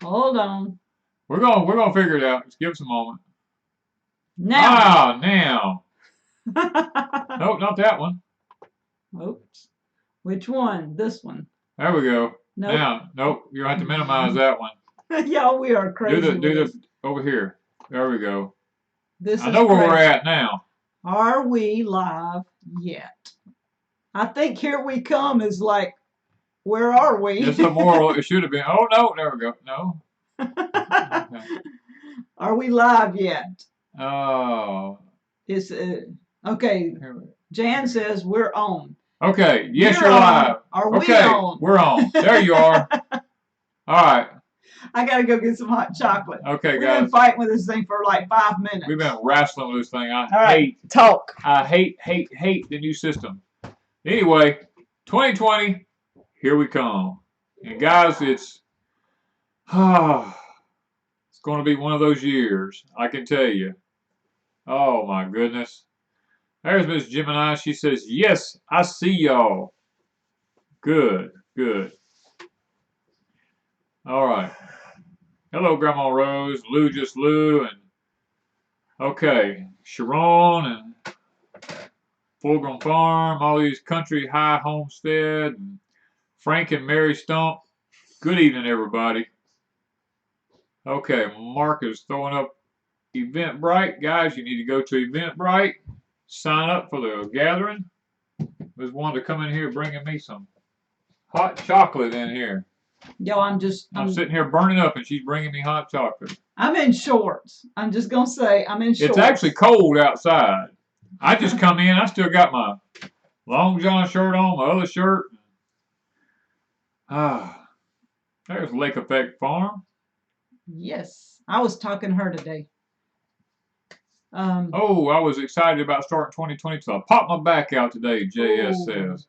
Hold on. We're gonna figure it out. Just give us a moment. Now. Ah, now. Nope, not that one. Oops. Which one? This one. There we go. Nope. Now, nope. You have to minimize that one. Y'all, we are crazy. Do the over here. There we go. This I know where we're at now. Are we live yet? I think Here We Come is like, where are we? It's a moral. It should have been. Oh no, there we go. No. Okay. Are we live yet? Oh. It's okay. Jan says we're on. Okay. Yes, you're live. Are we on? We're on. There you are. All right. I gotta go get some hot chocolate. Okay, We've guys. been fighting with this thing for like 5 minutes. We've been wrestling with this thing. I hate the new system. Anyway, 2020, here we come. And guys, it's going to be one of those years, I can tell you. Oh my goodness. There's Miss Gemini. She says, yes, I see y'all. Good, good. All right. Hello, Grandma Rose, Lou Just Lou, and okay, Sharon and Fulgrim Farm, all these country high Homestead, and Frank and Mary Stump. Good evening, everybody. Okay, Mark is throwing up Eventbrite. Guys, you need to go to Eventbrite, sign up for the gathering. There's one to come in here bringing me some hot chocolate in here. Yo, I'm sitting here burning up, and she's bringing me hot chocolate. I'm in shorts. I'm just gonna say I'm in shorts. It's actually cold outside. I just come in. I still got my long john shirt on, my other shirt. There's Lake Effect Farm. Yes, I was talking to her today. Oh, I was excited about starting 2020, so I popped my back out today, JS says.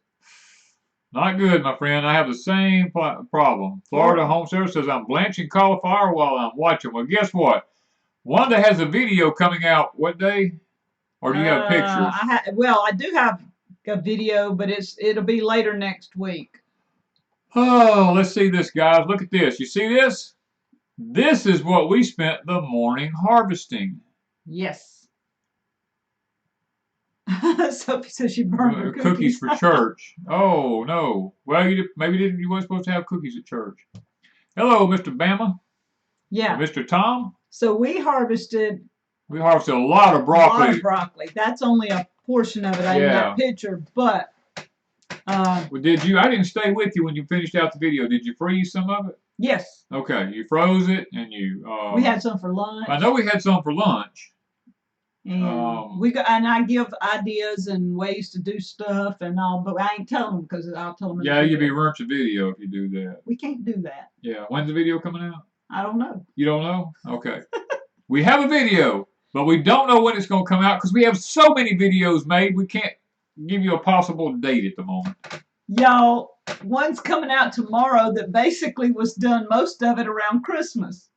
Not good, my friend. I have the same problem. Florida Homestead says I'm blanching cauliflower while I'm watching. Well, guess what? Wanda has a video coming out. What day? Or do you have pictures? Well, I do have a video, but it'll be later next week. Oh, let's see this, guys. Look at this. You see this? This is what we spent the morning harvesting. Yes. Sophie says she burned her cookies for church. Oh no. Well, you weren't supposed to have cookies at church. Hello, Mr. Bama. Yeah. Mr. Tom. So we harvested a lot of broccoli. A lot of broccoli. That's only a portion of it in that picture, but. Well, did you? I didn't stay with you when you finished out the video. Did you freeze some of it? Yes. Okay, you froze it, and you. We had some for lunch. I know we had some for lunch. And and I give ideas and ways to do stuff and all, but I ain't telling them because I'll tell them. Yeah, you'd be ruining the video if you do that. We can't do that. Yeah, when's the video coming out? I don't know. You don't know? Okay. We have a video, but we don't know when it's going to come out because we have so many videos made. We can't give you a possible date at the moment. Y'all, one's coming out tomorrow that basically was done most of it around Christmas.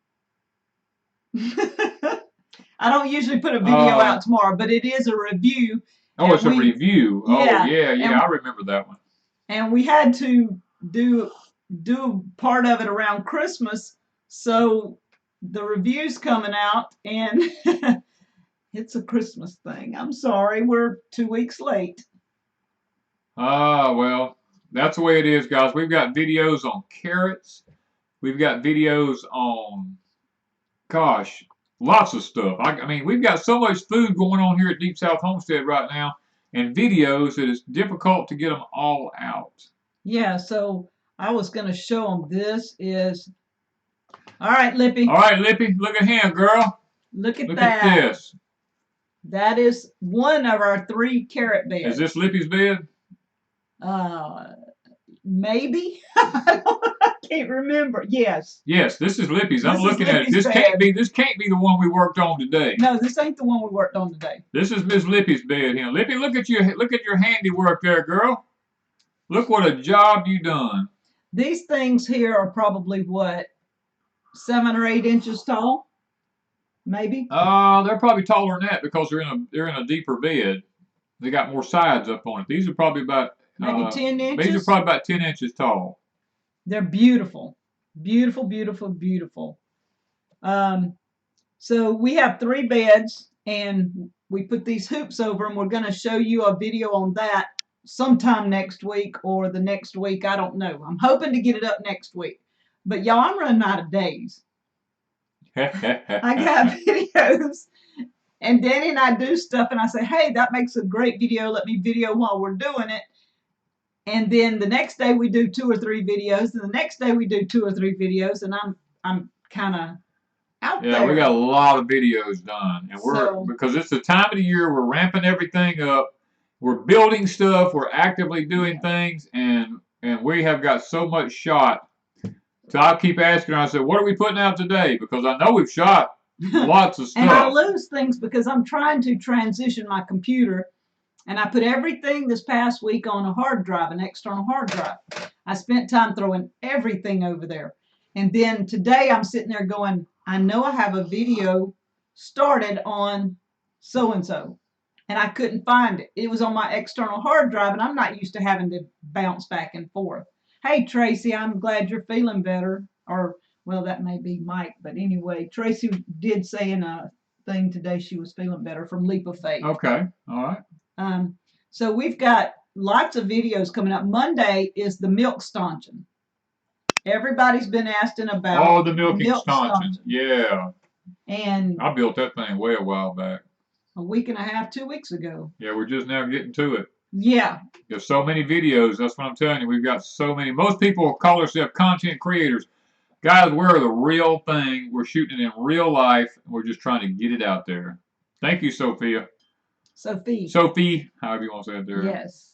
I don't usually put a video out tomorrow, but it is a review. Oh, it's a review. Yeah, I remember that one. And we had to do part of it around Christmas, so the review's coming out, and it's a Christmas thing. I'm sorry, we're 2 weeks late. Well, that's the way it is, guys. We've got videos on carrots. We've got videos on, gosh, lots of stuff. I mean, we've got so much food going on here at Deep South Homestead right now, and videos that it's difficult to get them all out. Yeah, so I was going to show them. This is, all right, Lippy. All right, Lippy, look at him, girl. Look at that. Look at this. That is one of our 3 carrot beds. Is this Lippy's bed? Maybe. I can't remember. Yes. Yes, this is Lippy's. I'm looking at it. This can't be the one we worked on today. No, this ain't the one we worked on today. This is Miss Lippy's bed here. Lippy, look at your handiwork there, girl. Look what a job you done. These things here are probably what, 7 or 8 inches tall? Maybe. They're probably taller than that because they're in a deeper bed. They got more sides up on it. These are probably about maybe 10 inches. These are probably about 10 inches tall. They're beautiful. Beautiful, beautiful, beautiful. So we have 3 beds and we put these hoops over them. We're going to show you a video on that sometime next week or the next week. I don't know. I'm hoping to get it up next week. But y'all, I'm running out of days. I got videos and Danny and I do stuff and I say, hey, that makes a great video. Let me video while we're doing it. And then the next day we do 2 or 3 videos, and the next day we do 2 or 3 videos, and I'm kind of out there. Yeah, we got a lot of videos done, and because it's the time of the year we're ramping everything up, we're building stuff, we're actively doing things, and we have got so much shot. So I'll keep asking her. I said, "What are we putting out today?" Because I know we've shot lots of stuff. And I lose things because I'm trying to transition my computer. And I put everything this past week on a hard drive, an external hard drive. I spent time throwing everything over there. And then today I'm sitting there going, I know I have a video started on so-and-so. And I couldn't find it. It was on my external hard drive, and I'm not used to having to bounce back and forth. Hey, Tracy, I'm glad you're feeling better. Or, well, that may be Mike. But anyway, Tracy did say in a thing today she was feeling better from Leap of Faith. Okay, all right. So we've got lots of videos coming up. Monday is the milk staunching. Everybody's been asking about. Oh, the milking staunching. Yeah. And I built that thing way a while back. A week and a half, 2 weeks ago. Yeah, we're just now getting to it. Yeah. There's so many videos. That's what I'm telling you. We've got so many. Most people call themselves content creators. Guys, we're the real thing. We're shooting it in real life. We're just trying to get it out there. Thank you, Sophia. Sophie, however you want to say it there. Yes.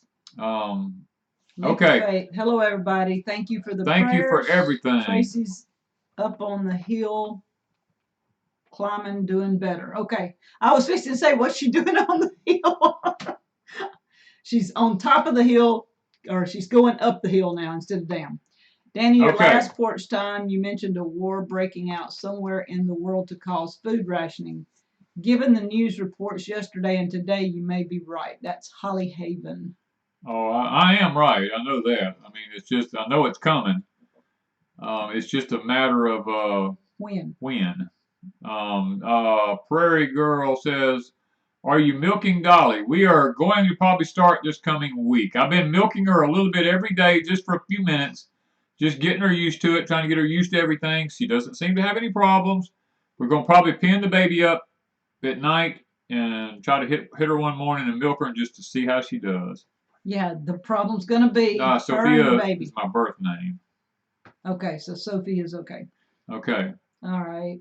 Okay. Hello, everybody. Thank you for the prayers. Thank you for everything. Tracy's up on the hill, climbing, doing better. Okay. I was fixing to say, what's she doing on the hill? She's on top of the hill, or she's going up the hill now instead of down. Danny, your last porch time, you mentioned a war breaking out somewhere in the world to cause food rationing. Given the news reports yesterday and today, you may be right. That's Holly Haven. Oh, I am right. I know that. I mean, it's just, I know it's coming. It's just a matter of when. Prairie Girl says, are you milking Dolly? We are going to probably start this coming week. I've been milking her a little bit every day just for a few minutes, just getting her used to it, trying to get her used to everything. She doesn't seem to have any problems. We're going to probably pin the baby up at night and try to hit her one morning and milk her just to see how she does. Yeah, the problem's going to be Sophia is my birth name. Okay, so Sophie is okay. Okay. All right.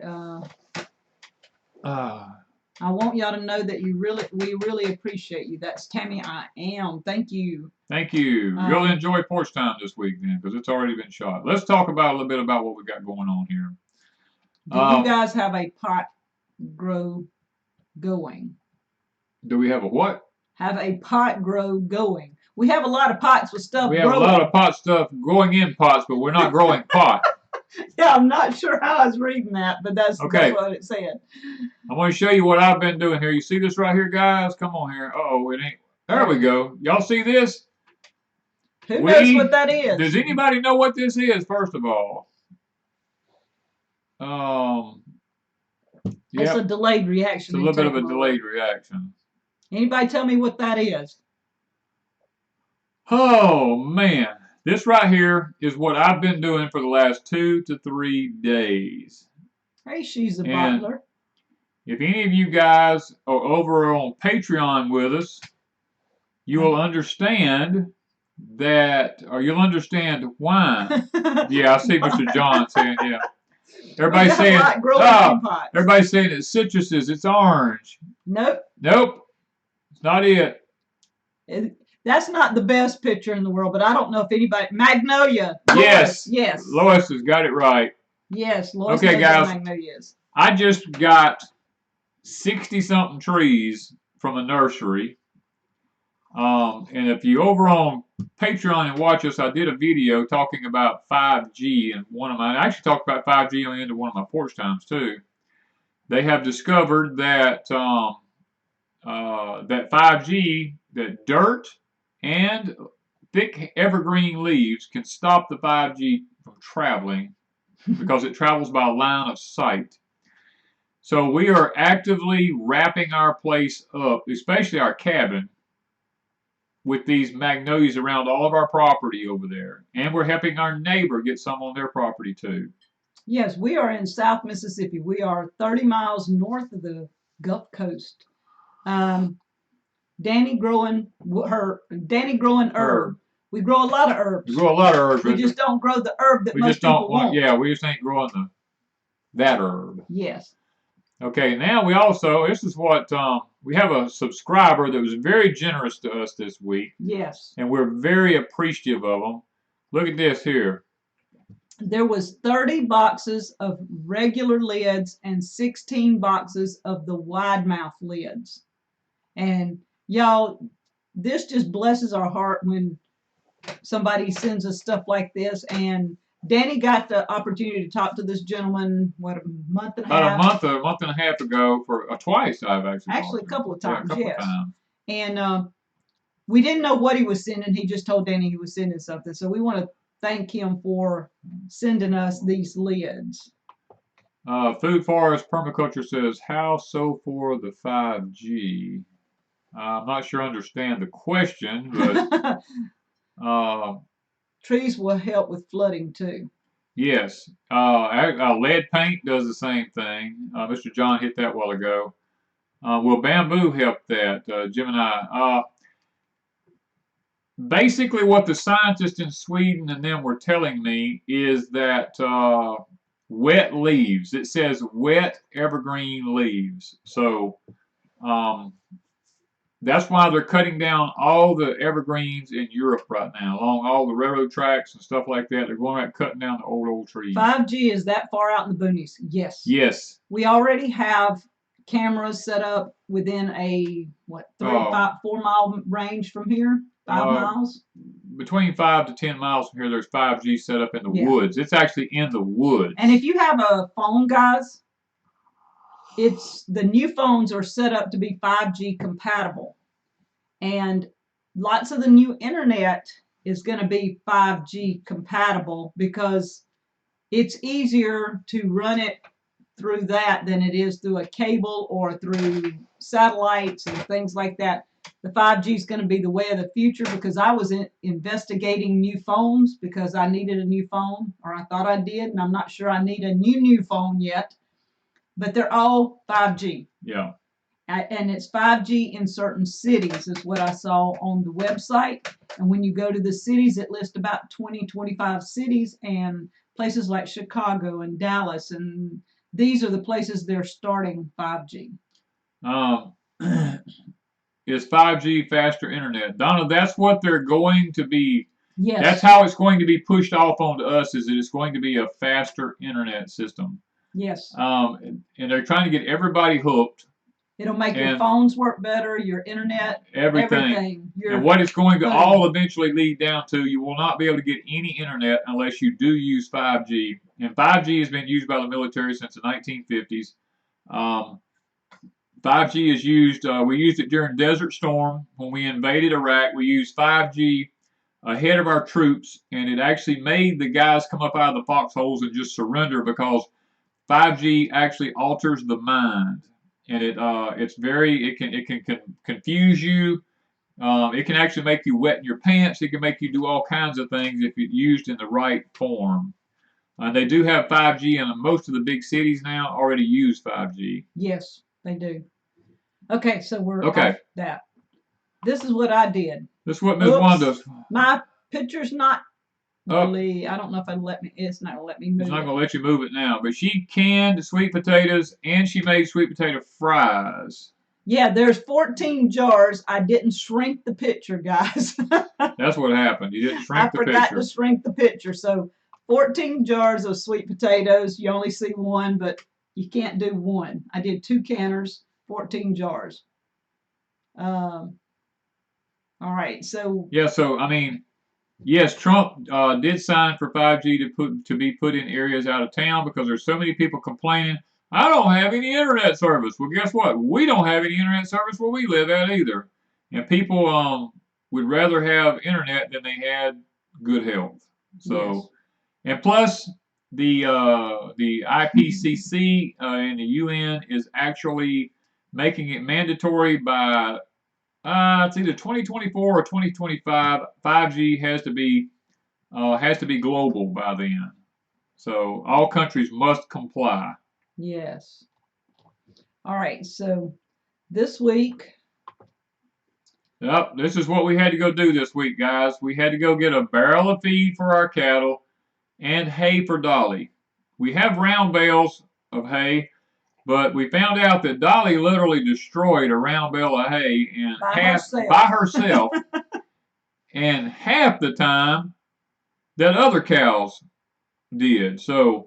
I want y'all to know that we really appreciate you. That's Tammy. I am. Thank you. Thank you. You'll enjoy porch time this week then, because it's already been shot. Let's talk about a little bit about what we got going on here. Do you guys have a pot grow going? Do we have a what? Have a pot grow going. We have a lot of pots with stuff growing. We have a lot of pot stuff growing in pots, but we're not growing pot. Yeah, I'm not sure how I was reading that, but that's what it said. I'm going to show you what I've been doing here. You see this right here, guys? Come on here. Uh-oh, it ain't. There we go. Y'all see this? Who knows what that is? Does anybody know what this is, first of all? It's a delayed reaction. It's a little bit of a delayed reaction. Anybody tell me what that is? Oh, man. This right here is what I've been doing for the last 2 to 3 days. Hey, she's a butler. If any of you guys are over on Patreon with us, you will understand that, or you'll understand why. Yeah, I see Mr. John saying, yeah. Everybody's saying, everybody's saying it's citruses, it's orange. Nope. Nope. It's not it. That's not the best picture in the world, but I don't know if anybody. Magnolia. Yes. Yes. Lois has got it right. Yes. Lois okay, guys. Magnolia is. I just got 60-something trees from a nursery. And if you over on Patreon and watch us, I did a video talking about 5G, and one of mine. I actually talked about 5G on the end of one of my porch times too. They have discovered that that 5G, that dirt and thick evergreen leaves can stop the 5G from traveling because it travels by line of sight. So we are actively wrapping our place up, especially our cabin, with these magnolias around all of our property over there. And we're helping our neighbor get some on their property too. Yes, we are in South Mississippi. We are 30 miles north of the Gulf Coast. Danny growing herb. We grow a lot of herbs. We grow a lot of herbs. We just don't grow the herb that most people want. Yeah, we just ain't growing that herb. Yes. Okay, now we also, this is what, we have a subscriber that was very generous to us this week. Yes. And we're very appreciative of them. Look at this here. There was 30 boxes of regular lids and 16 boxes of the wide mouth lids. And y'all, this just blesses our heart when somebody sends us stuff like this. And Danny got the opportunity to talk to this gentleman, what, a month and a half? About a month and a half ago, for twice I've actually a couple of times, yeah, a couple times. And we didn't know what he was sending. He just told Danny he was sending something. So we want to thank him for sending us these lids. Food Forest Permaculture says, how so for the 5G? I'm not sure I understand the question, but trees will help with flooding too. Yes. Lead paint does the same thing. Mr. John hit that a while ago. Will bamboo help that? Gemini. Basically, what the scientists in Sweden and them were telling me is that wet leaves. It says wet evergreen leaves. So that's why they're cutting down all the evergreens in Europe right now, along all the railroad tracks and stuff like that. They're going out cutting down the old trees. 5G is that far out in the boonies? Yes. Yes. We already have cameras set up within a 4-mile range from here. 5 miles. Between 5 to 10 miles from here, there's 5G set up in the woods. It's actually in the woods. And if you have a phone, guys, the new phones are set up to be 5G compatible, and lots of the new internet is going to be 5G compatible because it's easier to run it through that than it is through a cable or through satellites and things like that. The 5G is going to be the way of the future, because I was investigating new phones because I needed a new phone, or I thought I did, and I'm not sure I need a new phone yet. But they're all 5G. Yeah. And it's 5G in certain cities is what I saw on the website. And when you go to the cities, it lists about 20-25 cities and places like Chicago and Dallas. And these are the places they're starting 5G. Is 5G faster internet? Donna, that's what they're going to be. Yes. That's how it's going to be pushed off onto us, is that it's going to be a faster internet system. Yes. And they're trying to get everybody hooked. It'll make your phones work better, your internet, everything. And what it's going to all eventually lead down to, you will not be able to get any internet unless you do use 5G. And 5G has been used by the military since the 1950s. 5G is used, we used it during Desert Storm. When we invaded Iraq, we used 5G ahead of our troops, and it actually made the guys come up out of the foxholes and just surrender, because 5G actually alters the mind, and it can confuse you. It can actually make you wet in your pants. It can make you do all kinds of things if it's used in the right form. They do have 5G, and most of the big cities now already use 5G. Yes, they do. Okay, so we're off that. This is what I did. This is what Ms. Wanda. My picture's not really, I don't know if it's not going to let me move it. It's not going to let you move it now. But she canned sweet potatoes, and she made sweet potato fries. Yeah, there's 14 jars. I didn't shrink the picture, guys. That's what happened. You didn't shrink the picture. I forgot to shrink the picture. So 14 jars of sweet potatoes. You only see one, but you can't do one. I did 2 canners, 14 jars. All right, so. Yeah, so, I mean, yes, Trump did sign for 5G to be put in areas out of town, because there's so many people complaining, I don't have any internet service. Well, guess what? We don't have any internet service where we live at either. And people would rather have internet than they had good health. So, yes. And plus, the IPCC and the UN is actually making it mandatory by it's either 2024 or 2025. 5G has to be global by then. So all countries must comply. Yes. All right. So this week. Yep, this is what we had to go do this week, guys. We had to go get a barrel of feed for our cattle and hay for Dolly. We have round bales of hay, but we found out that Dolly literally destroyed a round bale of hay in by herself and half the time that other cows did. So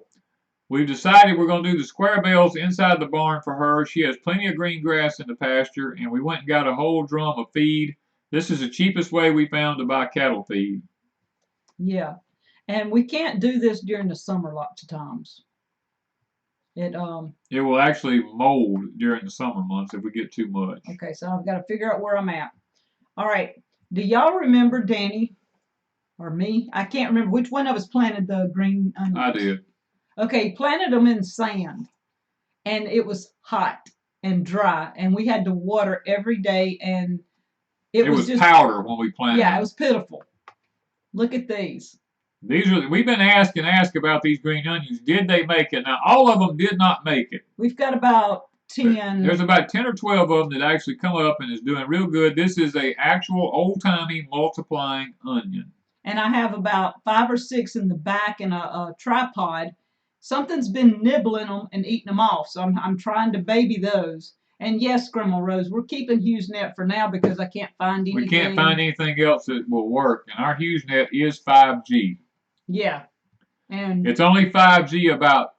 we've decided we're going to do the square bales inside the barn for her. She has plenty of green grass in the pasture, and we went and got a whole drum of feed. This is the cheapest way we found to buy cattle feed. Yeah, and we can't do this during the summer lots of times. It will actually mold during the summer months if we get too much. Okay, so I've got to figure out where I'm at. All right, do y'all remember Danny or me? I can't remember which one of us planted the green onions. I did. Okay, planted them in sand, and it was hot and dry, and we had to water every day, and it was just powder when we planted. Yeah, it was pitiful. Look at these. We've been asked about these green onions. Did they make it? Now, all of them did not make it. We've got about 10. There's about 10 or 12 of them that actually come up and is doing real good. This is a actual old-timey multiplying onion. And I have about 5 or 6 in the back in a tripod. Something's been nibbling them and eating them off, so I'm trying to baby those. And yes, Grandma Rose, we're keeping HughesNet for now because I can't find anything. We can't find anything else that will work, and our HughesNet is 5G. Yeah, and it's only 5G about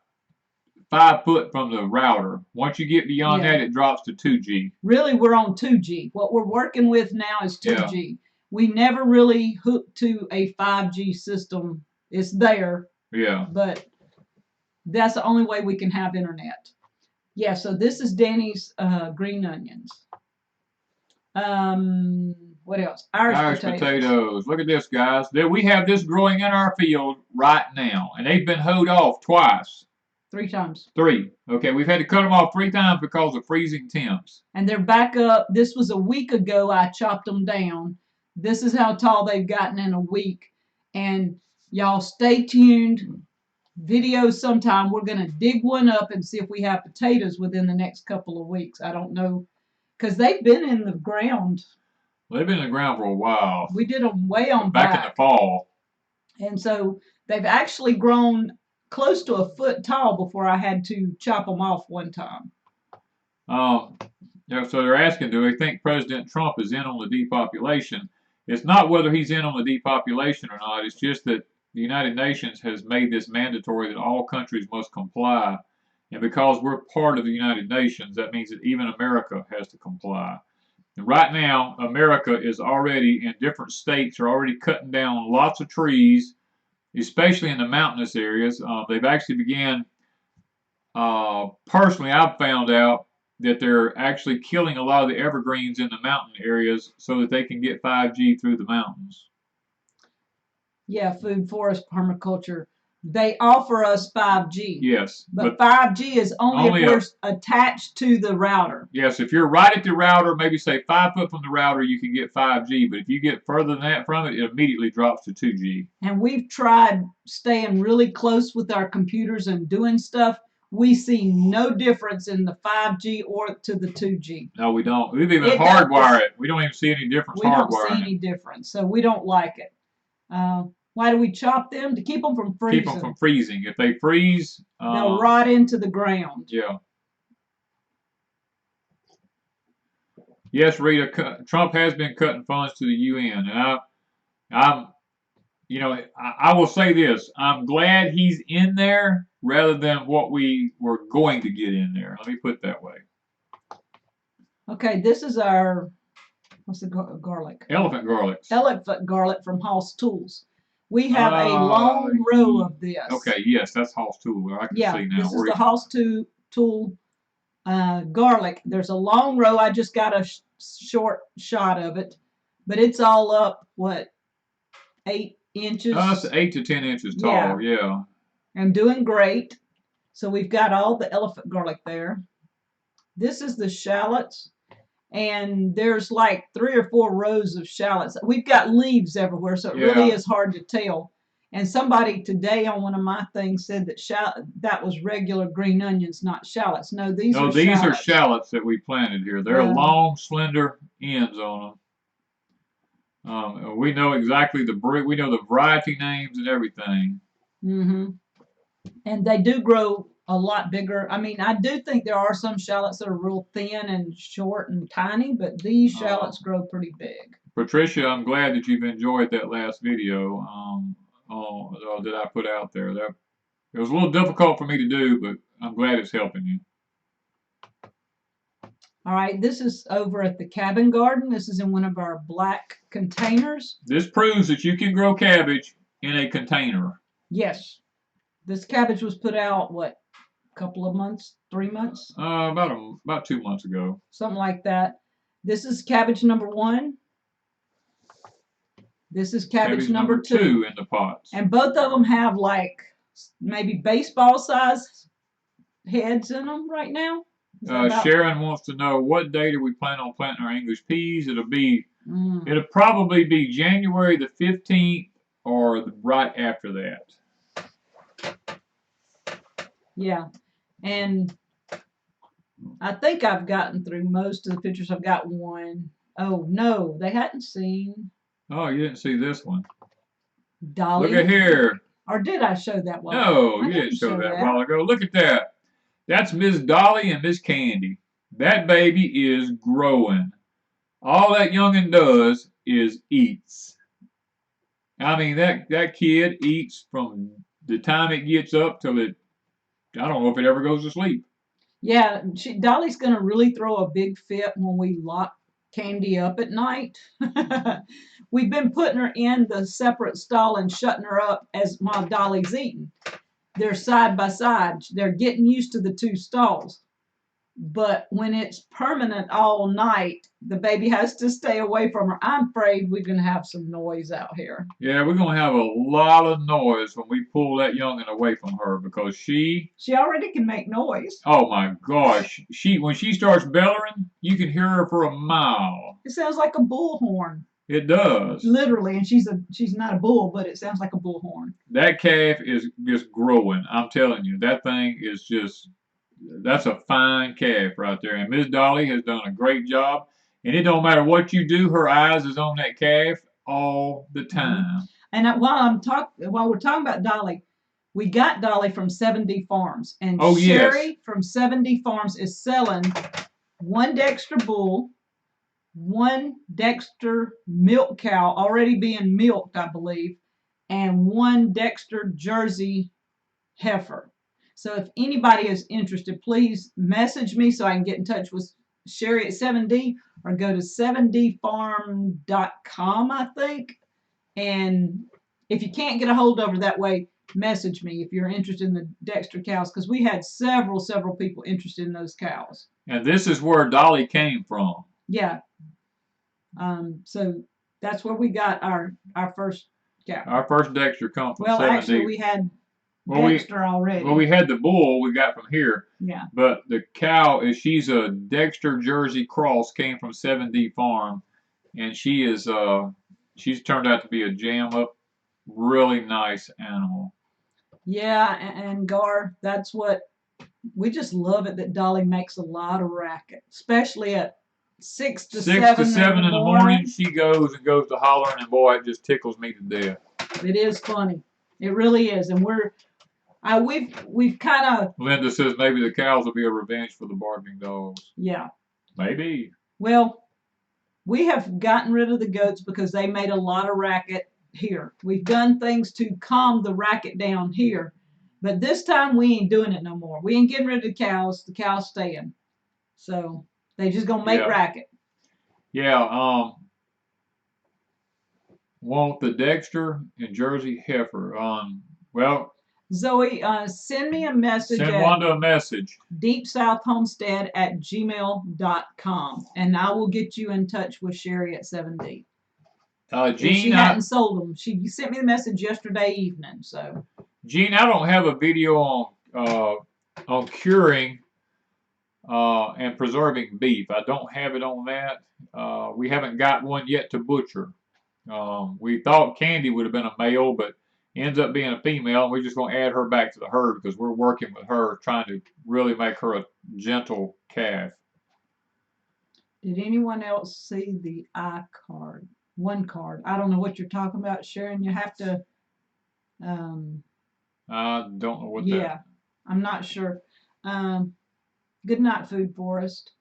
5 foot from the router. Once you get beyond that, it drops to 2G. Really, we're on 2G. What we're working with now is 2G. Yeah. We never really hooked to a 5G system. It's there. Yeah. But that's the only way we can have internet. Yeah, so this is Danny's green onions. What else? Irish potatoes. Look at this, guys. We have this growing in our field right now, and they've been hoed off twice. 3 times. 3. Okay, we've had to cut them off 3 times because of freezing temps. And they're back up. This was a week ago. I chopped them down. This is how tall they've gotten in a week. And y'all stay tuned. Video sometime. We're going to dig one up and see if we have potatoes within the next couple of weeks. I don't know. Because they've been in the ground. They've been in the ground for a while. We did them way on back in the fall. And so they've actually grown close to a foot tall before I had to chop them off one time. Yeah, so they're asking, do they think President Trump is in on the depopulation? It's not whether he's in on the depopulation or not. It's just that the United Nations has made this mandatory that all countries must comply. And because we're part of the United Nations, that means that even America has to comply. And right now, America is already in different states are already cutting down lots of trees, especially in the mountainous areas. They've actually began, personally, I've found out that they're actually killing a lot of the evergreens in the mountain areas so that they can get 5G through the mountains. Yeah, food, forest, permaculture. They offer us 5G. Yes. But 5G is only if we're attached to the router. Yes, if you're right at the router, maybe say 5 foot from the router, you can get 5G. But if you get further than that from it, it immediately drops to 2G. And we've tried staying really close with our computers and doing stuff. We see no difference in the 5G or to the 2G. No, we don't. We've even hardwired it. We don't even see any difference hardwiring it. We don't see any difference, so we don't like it. Why do we chop them? To keep them from freezing. Keep them from freezing. If they freeze, they'll rot into the ground. Yeah. Yes, Rita, Trump has been cutting funds to the UN, and I will say this: I'm glad he's in there rather than what we were going to get in there. Let me put it that way. Okay, this is our what's the garlic? Elephant garlic. Elephant garlic from Hoss Tools. We have a long row of this. Okay, yes, that's Hoss Tool. I can see now. This is the Hoss Tool garlic. There's a long row. I just got a short shot of it, but it's all up, what, 8 inches? It's 8 to 10 inches tall, yeah. and doing great. So we've got all the elephant garlic there. This is the shallots, and there's like 3 or 4 rows of shallots. We've got leaves everywhere, so it really is hard to tell. And somebody today on one of my things said that that was regular green onions, not shallots. No, these are these shallots. are shallots that we planted here. They're long, slender ends on them. We know exactly we know the variety names and everything. Mm-hmm. And they do grow a lot bigger. I mean, I do think there are some shallots that are real thin and short and tiny, but these shallots grow pretty big. Patricia, I'm glad that you've enjoyed that last video that I put out there. It was a little difficult for me to do, but I'm glad it's helping you. All right, this is over at the cabin garden. This is in one of our black containers. This proves that you can grow cabbage in a container. Yes. This cabbage was put out, what, a couple of months, 3 months? About 2 months ago. Something like that. This is cabbage number 1. This is cabbage number 2 in the pots. And both of them have like maybe baseball size heads in them right now. Sharon wants to know, what day do we plan on planting our English peas? It'll probably be January the 15th or right after that. Yeah, and I think I've gotten through most of the pictures. I've got one. Oh no, they hadn't seen. Oh, you didn't see this one. Dolly. Look at here. Or did I show that one? No, you didn't show that a while ago. Look at that. That's Miss Dolly and Miss Candy. That baby is growing. All that youngin' does is eats. I mean, that kid eats from the time it gets up till I don't know if it ever goes to sleep. Yeah, Dolly's going to really throw a big fit when we lock Candy up at night. We've been putting her in the separate stall and shutting her up while Dolly's eating. They're side by side. They're getting used to the 2 stalls. But when it's permanent all night, the baby has to stay away from her. I'm afraid we're going to have some noise out here. Yeah, we're going to have a lot of noise when we pull that youngin' away from her, because she already can make noise. Oh my gosh. When she starts bellowing, you can hear her for a mile. It sounds like a bullhorn. It does. Literally, and she's not a bull, but it sounds like a bullhorn. That calf is just growing. I'm telling you, that thing is that's a fine calf right there. And Miss Dolly has done a great job. And it don't matter what you do, her eyes is on that calf all the time. And while we're talking about Dolly, we got Dolly from 7D Farms. And Sherry from 7D Farms is selling 1 Dexter bull, 1 Dexter milk cow already being milked, I believe, and 1 Dexter Jersey heifer. So if anybody is interested, please message me so I can get in touch with Sherry at 7D, or go to 7dfarm.com, I think. And if you can't get a hold of her that way, message me if you're interested in the Dexter cows, because we had several people interested in those cows. And this is where Dolly came from. Yeah. So that's where we got our first cow. Our first Dexter come from 7D. Well, actually, we had Dexter already. Well, we had the bull we got from here. Yeah. But the cow she's a Dexter Jersey cross, came from 7D Farm, and she's turned out to be a jam up, really nice animal. Yeah, and Gar, that's what we just love it, that Dolly makes a lot of racket, especially at 6 to 7 in the morning. She goes to hollering, and boy, it just tickles me to death. It is funny. It really is, and we've kind of. Linda says maybe the cows will be a revenge for the barking dogs. Yeah. Maybe. Well, we have gotten rid of the goats because they made a lot of racket here. We've done things to calm the racket down here, but this time we ain't doing it no more. We ain't getting rid of the cows. The cows staying. So they just gonna make racket. Yeah. Want the Dexter and Jersey heifer. Well, Zoe, send me a message. Send Wanda a message. deepsouthhomestead@gmail.com, and I will get you in touch with Sherry at 7D. Jean, she hadn't sold them. She sent me the message yesterday evening. So Gene, I don't have a video on curing and preserving beef. I don't have it on that. We haven't got one yet to butcher. We thought Candy would have been a male, but ends up being a female, and we're just going to add her back to the herd because we're working with her, trying to really make her a gentle calf. Did anyone else see the card? One card. I don't know what you're talking about, Sharon. You have to. I don't know what yeah, I'm not sure. Good night, Food Forest.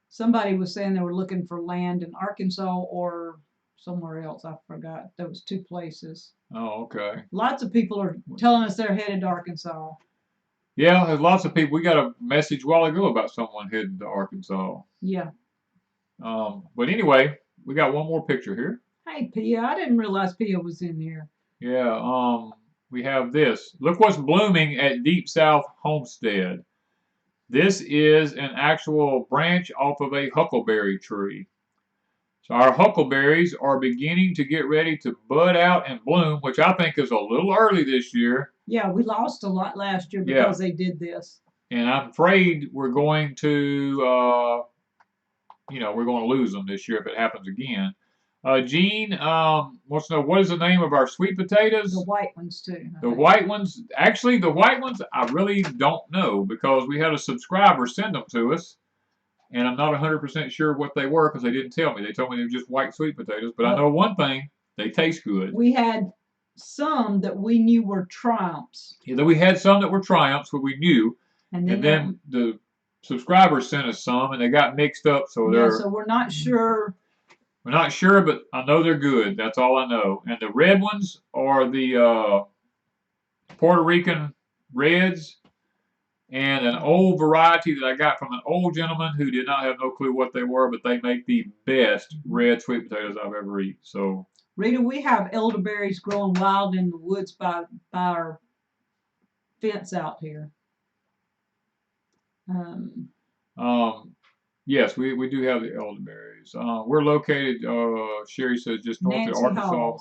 Somebody was saying they were looking for land in Arkansas or somewhere else. I forgot. There was 2 places. Oh, okay. Lots of people are telling us they're headed to Arkansas. Yeah, there's lots of people. We got a message a while ago about someone heading to Arkansas. Yeah. But anyway, we got one more picture here. Hey, Pia. I didn't realize Pia was in here. Yeah, we have this. Look what's blooming at Deep South Homestead. This is an actual branch off of a huckleberry tree. So our huckleberries are beginning to get ready to bud out and bloom, which I think is a little early this year. Yeah, we lost a lot last year because they did this. And I'm afraid we're going to, we're going to lose them this year if it happens again. Gene wants to know, what is the name of our sweet potatoes? The white ones, too. The white ones, actually, the white ones, I really don't know because we had a subscriber send them to us, and I'm not 100% sure what they were because they didn't tell me. They told me they were just white sweet potatoes, but I know one thing, they taste good. We had some that we knew were Triumphs. Yeah, we had some that were Triumphs, what we knew, and then the subscribers sent us some, and they got mixed up, so so we're not sure. We're not sure, but I know they're good. That's all I know. And the red ones are the Puerto Rican Reds and an old variety that I got from an old gentleman who did not have no clue what they were, but they make the best red sweet potatoes I've ever eaten. So, Rita, we have elderberries growing wild in the woods by our fence out here. Yes, we do have the elderberries. We're located, Sherry says, just north of Arkansas.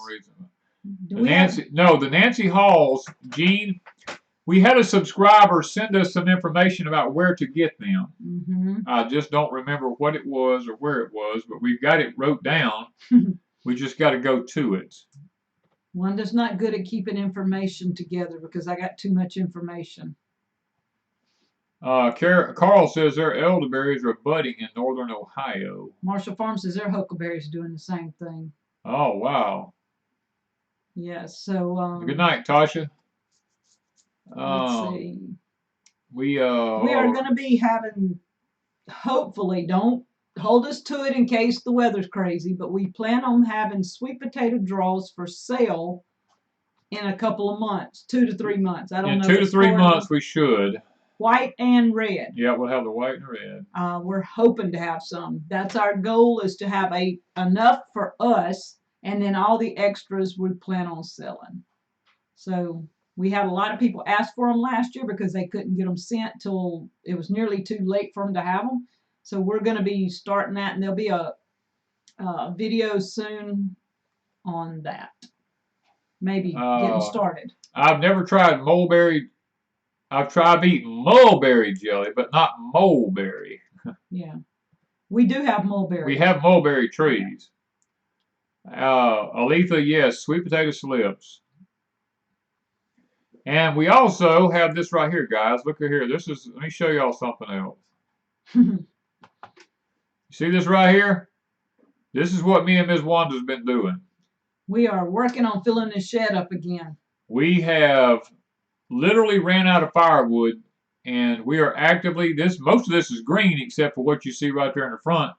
The Nancy Halls, Gene, we had a subscriber send us some information about where to get them. I just don't remember what it was or where it was, but we've got it wrote down. We just got to go to it. Wanda's not good at keeping information together because I got too much information. Carl says their elderberries are budding in northern Ohio. Marshall Farm says their huckleberries are doing the same thing. Oh, wow. Yes, so... good night, Tasha. Let's see. We are going to be having, hopefully, don't hold us to it in case the weather's crazy, but we plan on having sweet potato draws for sale in a couple of months, 2 to 3 months. I don't know. 2 to 3 months we should. White and red. Yeah, we'll have the white and red. We're hoping to have some. That's our goal, is to have enough for us, and then all the extras we plan on selling. So we had a lot of people ask for them last year because they couldn't get them sent till it was nearly too late for them to have them. So we're going to be starting that, and there'll be a video soon on that. Maybe getting started. I've never tried mulberry. I've tried eating mulberry jelly, but not mulberry. Yeah. We do have mulberry. We have mulberry trees. Aletha, yes, sweet potato slips. And we also have this right here, guys. Look here. Let me show y'all something else. You see this right here? This is what me and Ms. Wanda's been doing. We are working on filling this shed up again. We have literally ran out of firewood, and we are actively, most of this is green except for what you see right there in the front.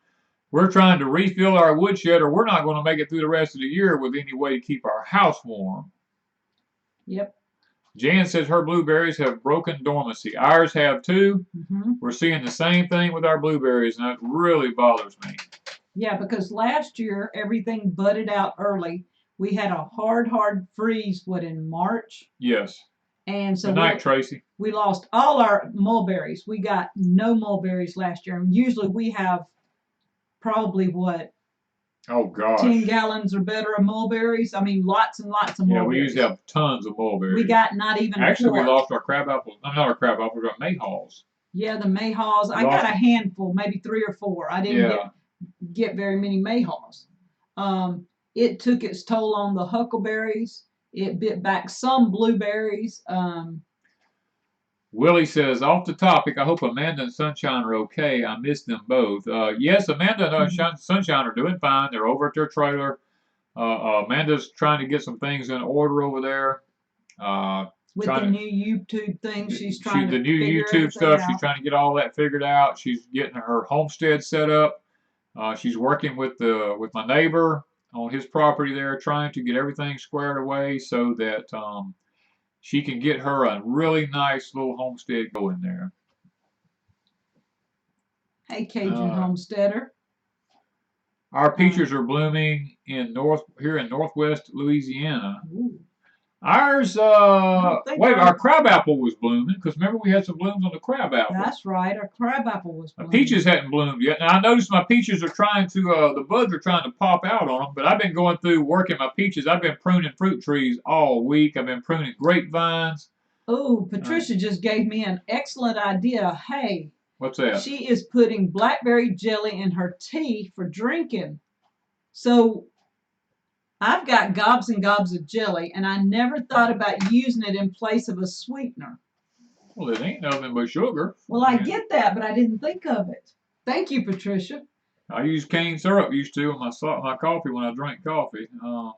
We're trying to refill our woodshed, or we're not going to make it through the rest of the year with any way to keep our house warm. Yep. Jan says her blueberries have broken dormancy. Ours have too. We're seeing the same thing with our blueberries, and that really bothers me. Yeah, because last year everything budded out early. We had a hard freeze, in March? Yes. And so good night, Tracy. We lost all our mulberries. We got no mulberries last year. And usually we have probably Oh gosh. 10 gallons or better of mulberries. I mean, lots and lots of mulberries. Yeah, we used to have tons of mulberries. We got not even Actually, a quart. we lost our crab apples. Not our crab apples, our mayhaws. Yeah, the mayhaws. I got a handful, maybe 3 or 4. I didn't get very many mayhaws. It took its toll on the huckleberries. It bit back some blueberries. Willie says, off the topic, I hope Amanda and Sunshine are okay. I miss them both. Yes, Amanda and Sunshine are doing fine. They're over at their trailer. Amanda's trying to get some things in order over there. With the new YouTube thing, she's trying to the new YouTube stuff. She's trying to get all that figured out. She's getting her homestead set up. She's working with my neighbor on his property there, trying to get everything squared away so that she can get her a really nice little homestead going there. Hey, Cajun homesteader. Our peaches are blooming here in northwest Louisiana. Ooh. Ours, our crabapple was blooming, because remember we had some blooms on the crabapple. That's right, our crabapple was blooming. Peaches hadn't bloomed yet. Now I noticed my peaches are trying to, the buds are trying to pop out on them, but I've been going through working my peaches. I've been pruning fruit trees all week. I've been pruning grapevines. Oh, Patricia just gave me an excellent idea. Hey. What's that? She is putting blackberry jelly in her tea for drinking. So I've got gobs and gobs of jelly, and I never thought about using it in place of a sweetener. Well, it ain't nothing but sugar. Well, I get that, but I didn't think of it. Thank you, Patricia. I use cane syrup used to in my coffee when I drink coffee.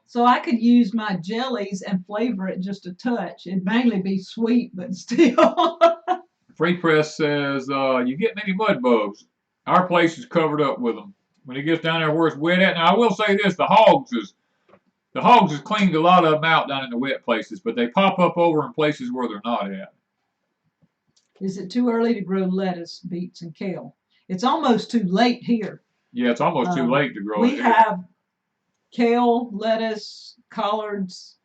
So I could use my jellies and flavor it just a touch. It'd mainly be sweet, but still. Free Press says, you get many mud bugs. Our place is covered up with them. When it gets down there where it's wet at. Now, I will say this, the hogs has cleaned a lot of them out down in the wet places, but they pop up over in places where they're not at. Is it too early to grow lettuce, beets, and kale? It's almost too late here. Yeah, it's almost too late to grow it. We have kale, lettuce, collards.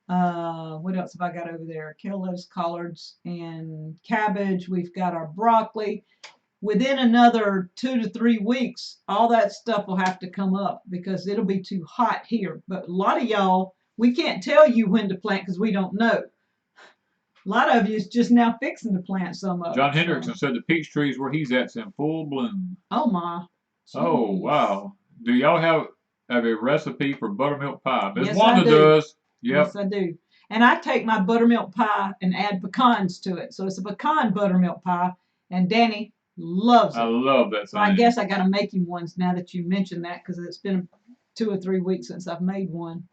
What else have I got over there? Kale, lettuce, collards, and cabbage. We've got our broccoli. Within another 2 to 3 weeks, all that stuff will have to come up because it'll be too hot here. But a lot of y'all, we can't tell you when to plant because we don't know. A lot of you is just now fixing to plant some of John Hendrickson said the peach trees where he's at's in full bloom. Oh my. Jeez. Oh wow. Do y'all have a recipe for buttermilk pie? Miss Yes, Wanda does. Yep. Yes, I do. And I take my buttermilk pie and add pecans to it. So it's a pecan buttermilk pie. And Danny loves it. I love that thing. I guess I got to make him ones now that you mentioned that because it's been 2 or 3 weeks since I've made one.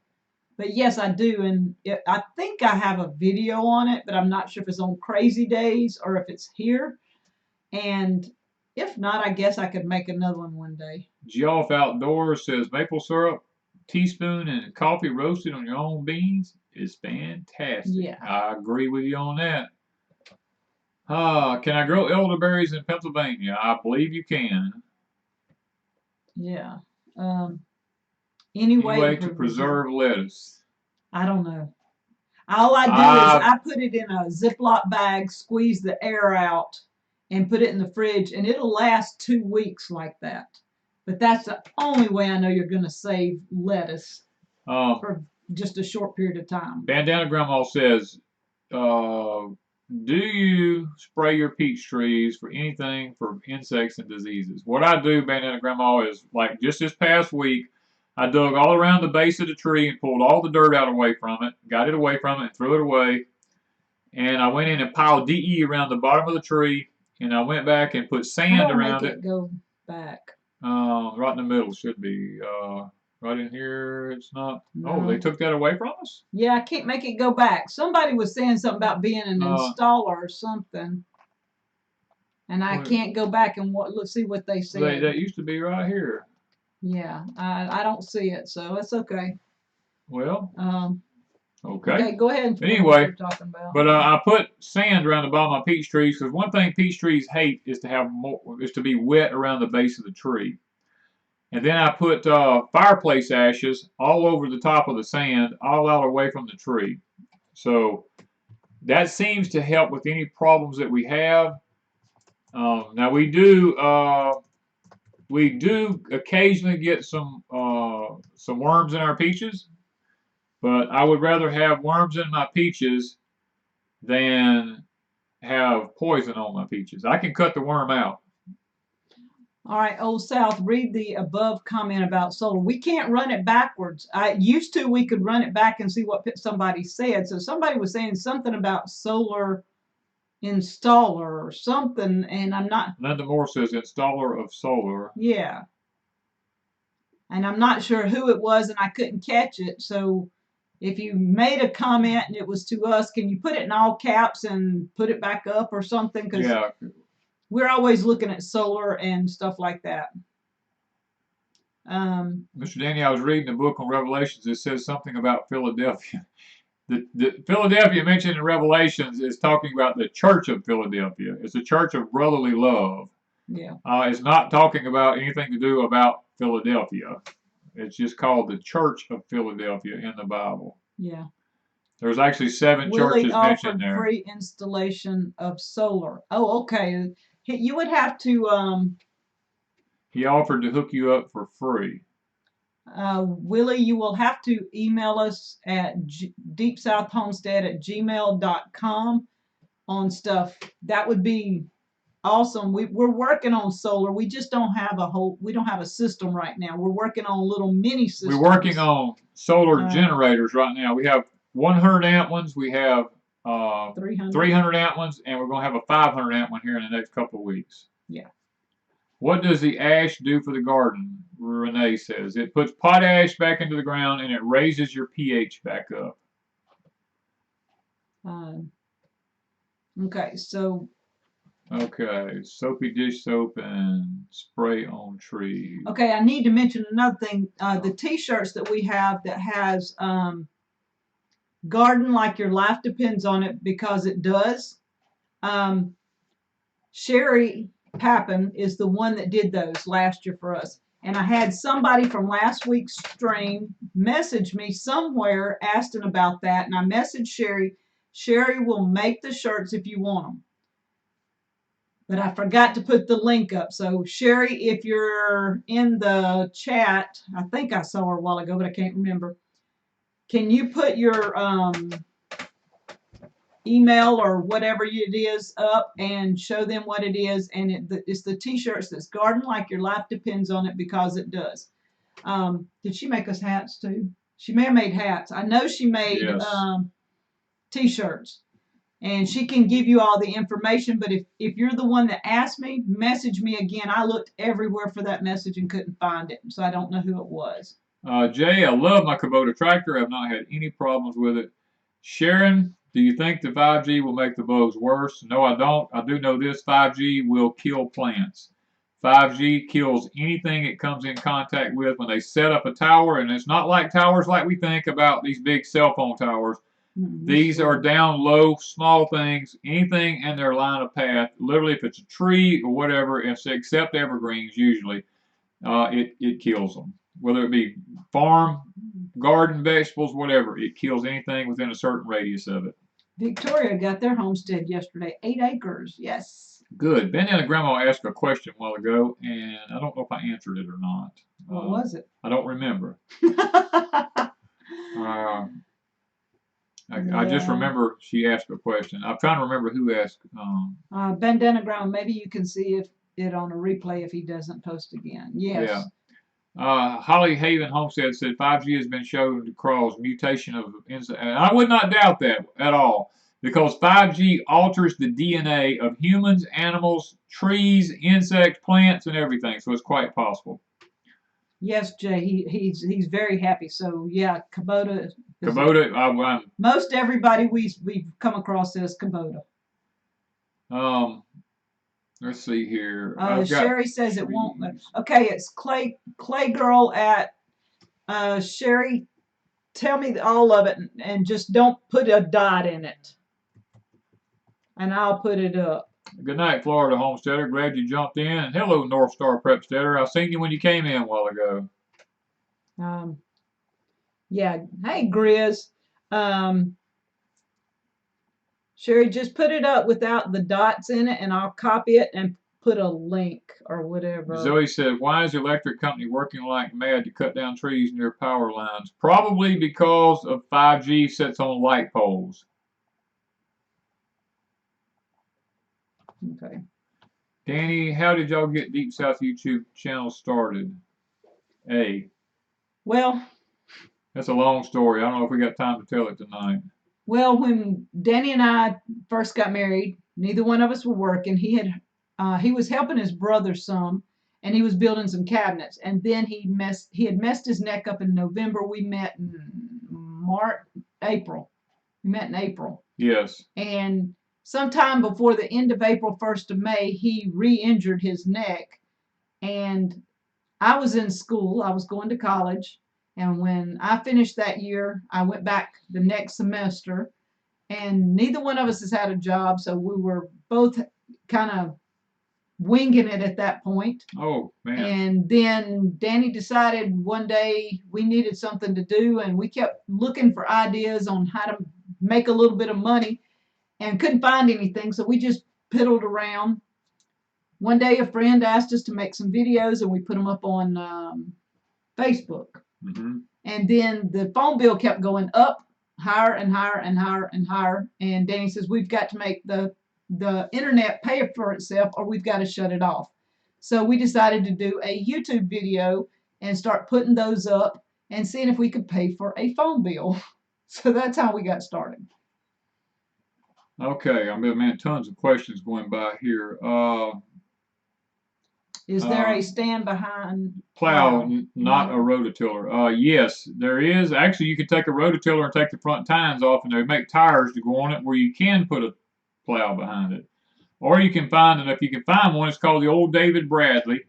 But yes, I do. And I think I have a video on it, but I'm not sure if it's on Crazy Days or if it's here. And if not, I guess I could make another one day. Geoff Outdoors says maple syrup, teaspoon, and coffee roasted on your own beans is fantastic. Yeah. I agree with you on that. Can I grow elderberries in Pennsylvania? I believe you can. Yeah. Any way to preserve lettuce? I don't know. All I do is I put it in a Ziploc bag, squeeze the air out, and put it in the fridge, and it'll last 2 weeks like that. But that's the only way I know you're going to save lettuce for just a short period of time. Bandana Grandma says, do you spray your peach trees for anything for insects and diseases? What I do, Bandana Grandma, is like just this past week, I dug all around the base of the tree and pulled all the dirt out away from it, got it away from it and threw it away. And I went in and piled DE around the bottom of the tree, and I went back and put sand around it. Go back. Right in the middle should be. Right in here, it's not. No. Oh, they took that away from us? Yeah, I can't make it go back. Somebody was saying something about being an installer or something. And I can't go back and let's see what they said. That used to be right here. Yeah, I don't see it, so it's okay. Well, okay. Okay, go ahead. Anyway, talking about. But I put sand around the bottom of my peach trees because one thing peach trees hate is to be wet around the base of the tree. And then I put fireplace ashes all over the top of the sand, all out away from the tree. So that seems to help with any problems that we have. Now we do we do occasionally get some worms in our peaches, but I would rather have worms in my peaches than have poison on my peaches. I can cut the worm out. All right, Old South, read the above comment about solar. We can't run it backwards. I used to, we could run it back and see what somebody said. So somebody was saying something about solar installer or something, and I'm not. Linda Moore says installer of solar. Yeah. And I'm not sure who it was, and I couldn't catch it. So if you made a comment and it was to us, can you put it in all caps and put it back up or something? Because yeah, we're always looking at solar and stuff like that. Mr. Danny, I was reading the book on Revelations. It says something about Philadelphia. The Philadelphia mentioned in Revelations is talking about the Church of Philadelphia. It's a church of brotherly love. Yeah. It's not talking about anything to do about Philadelphia. It's just called the Church of Philadelphia in the Bible. Yeah. There's actually 7 churches mentioned there. Free installation of solar. Oh, okay. You would have to. He offered to hook you up for free. Willie, you will have to email us at deepsouthhomestead@gmail.com on stuff. That would be awesome. We're working on solar. We just don't have we don't have a system right now. We're working on little mini systems. We're working on solar generators right now. We have 100 amp ones. We have 300 amp ones, and we're going to have a 500 amp one here in the next couple of weeks. Yeah. What does the ash do for the garden? Renee says it puts potash back into the ground and it raises your pH back up. Okay, so. Okay, soapy dish soap and spray on trees. Okay, I need to mention another thing. The T-shirts that we have that has garden like your life depends on it, because it does. Sherry Pappen is the one that did those last year for us. And I had somebody from last week's stream message me somewhere asking about that. And I messaged Sherry. Sherry will make the shirts if you want them. But I forgot to put the link up. So Sherry, if you're in the chat, I think I saw her a while ago, but I can't remember. Can you put your email or whatever it is up and show them what it is? And it's the T-shirts that's garden like your life depends on it, because it does. Did she make us hats too? She may have made hats. I know she made T-shirts. And she can give you all the information, but if you're the one that asked me, message me again. I looked everywhere for that message and couldn't find it, so I don't know who it was. Jay, I love my Kubota tractor. I've not had any problems with it. Sharon, do you think the 5G will make the bugs worse? No, I don't. I do know this: 5G will kill plants. 5G kills anything it comes in contact with when they set up a tower, and it's not like towers like we think about, these big cell phone towers. These are down low, small things, anything in their line of path. Literally, if it's a tree or whatever, except evergreens usually, it kills them. Whether it be farm, garden, vegetables, whatever, it kills anything within a certain radius of it. Victoria got their homestead yesterday, 8 acres, yes. Good. Ben and Grandma asked a question a while ago, and I don't know if I answered it or not. What was it? I don't remember. I just remember she asked a question. I'm trying to remember who asked. Ben Deneground, maybe you can see if it on a replay if he doesn't post again. Yes. Yeah. Holly Haven Homestead said 5G has been shown to cause mutation of insects. I would not doubt that at all, because 5G alters the DNA of humans, animals, trees, insects, plants, and everything. So it's quite possible. Yes, Jay, he's very happy. So yeah, Kubota. Kubota. Most everybody we've come across says Kubota. Let's see here. Sherry says it won't. Okay, it's Clay Girl at Sherry. Tell me all of it, and just don't put a dot in it, and I'll put it up. Good night, Florida Homesteader. Glad you jumped in. And hello, North Star Prepsteader. I seen you when you came in a while ago. Yeah. Hey, Grizz. Sherry, just put it up without the dots in it, and I'll copy it and put a link or whatever. Zoe said, why is the electric company working like mad to cut down trees near power lines? Probably because of 5G sets on light poles. Okay. Danny, how did y'all get Deep South YouTube channel started? Well, that's a long story. I don't know if we got time to tell it tonight. Well, when Danny and I first got married, neither one of us were working. He was helping his brother some, and he was building some cabinets. And then he had messed his neck up in November. We met in April. We met in April. Yes. And sometime before the end of April, 1st of May, he re-injured his neck. And I was in school. I was going to college. And when I finished that year, I went back the next semester. And neither one of us has had a job. So we were both kind of winging it at that point. Oh, man. And then Danny decided one day we needed something to do. And we kept looking for ideas on how to make a little bit of money and couldn't find anything. So we just piddled around. One day a friend asked us to make some videos and we put them up on Facebook. Mm-hmm. And then the phone bill kept going up higher and higher and higher and higher. And Danny says, we've got to make the internet pay for itself or we've got to shut it off. So we decided to do a YouTube video and start putting those up and seeing if we could pay for a phone bill. So that's how we got started. Okay, I mean, man, tons of questions going by here. Is there a stand behind Plough, not a rototiller? Yes, there is. Actually, you can take a rototiller and take the front tines off, and they make tires to go on it where you can put a plow behind it. Or you can find, and if you can find one, it's called the old David Bradley.